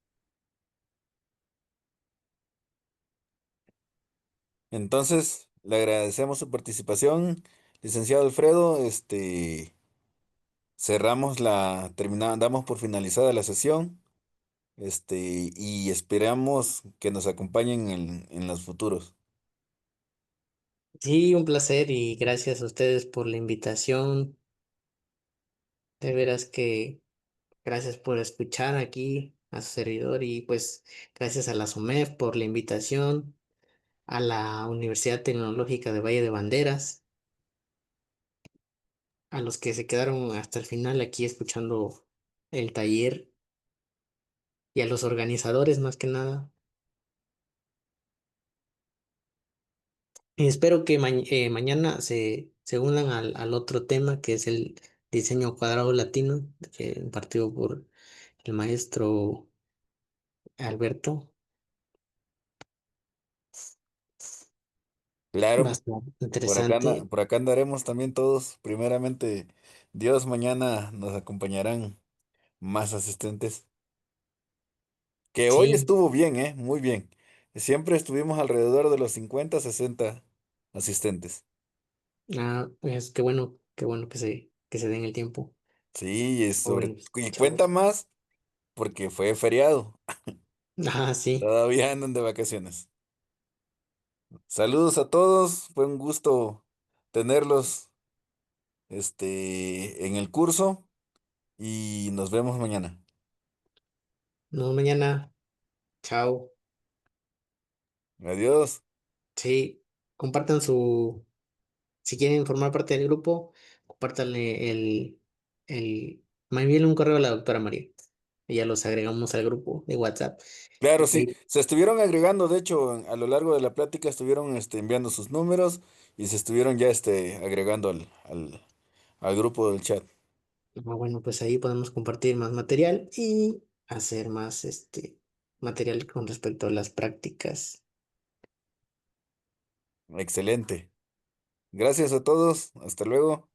Entonces, le agradecemos su participación, licenciado Alfredo. Damos por finalizada la sesión, y esperamos que nos acompañen en los futuros. Sí, un placer y gracias a ustedes por la invitación. De veras que gracias por escuchar aquí a su servidor y pues gracias a la SOMEF por la invitación, a la Universidad Tecnológica de Valle de Banderas, a los que se quedaron hasta el final aquí escuchando el taller y a los organizadores más que nada. Y espero que mañana se unan al otro tema que es el diseño cuadrado latino, que impartido por el maestro Alberto. Va a Claro, estar interesante. por acá andaremos también todos. Primeramente, Dios, mañana nos acompañarán más asistentes. Que hoy Sí, estuvo bien, ¿eh? Muy bien. Siempre estuvimos alrededor de los 50, 60 asistentes. es qué bueno que se den el tiempo, Sí, jóvenes y cuenta chavos. más porque fue feriado. Ah, sí. Todavía andan de vacaciones. Saludos a todos. Fue un gusto tenerlos, en el curso y nos vemos mañana. Nos vemos mañana. Chao. Adiós. Sí, compartan si quieren formar parte del grupo, compártanle me envíen un correo a la doctora María y ya los agregamos al grupo de WhatsApp. Claro, Y sí, ahí, se estuvieron agregando, de hecho, a lo largo de la plática estuvieron enviando sus números y se estuvieron ya agregando al grupo del chat. bueno, pues ahí podemos compartir más material y hacer más material con respecto a las prácticas. Excelente. Gracias a todos. Hasta luego.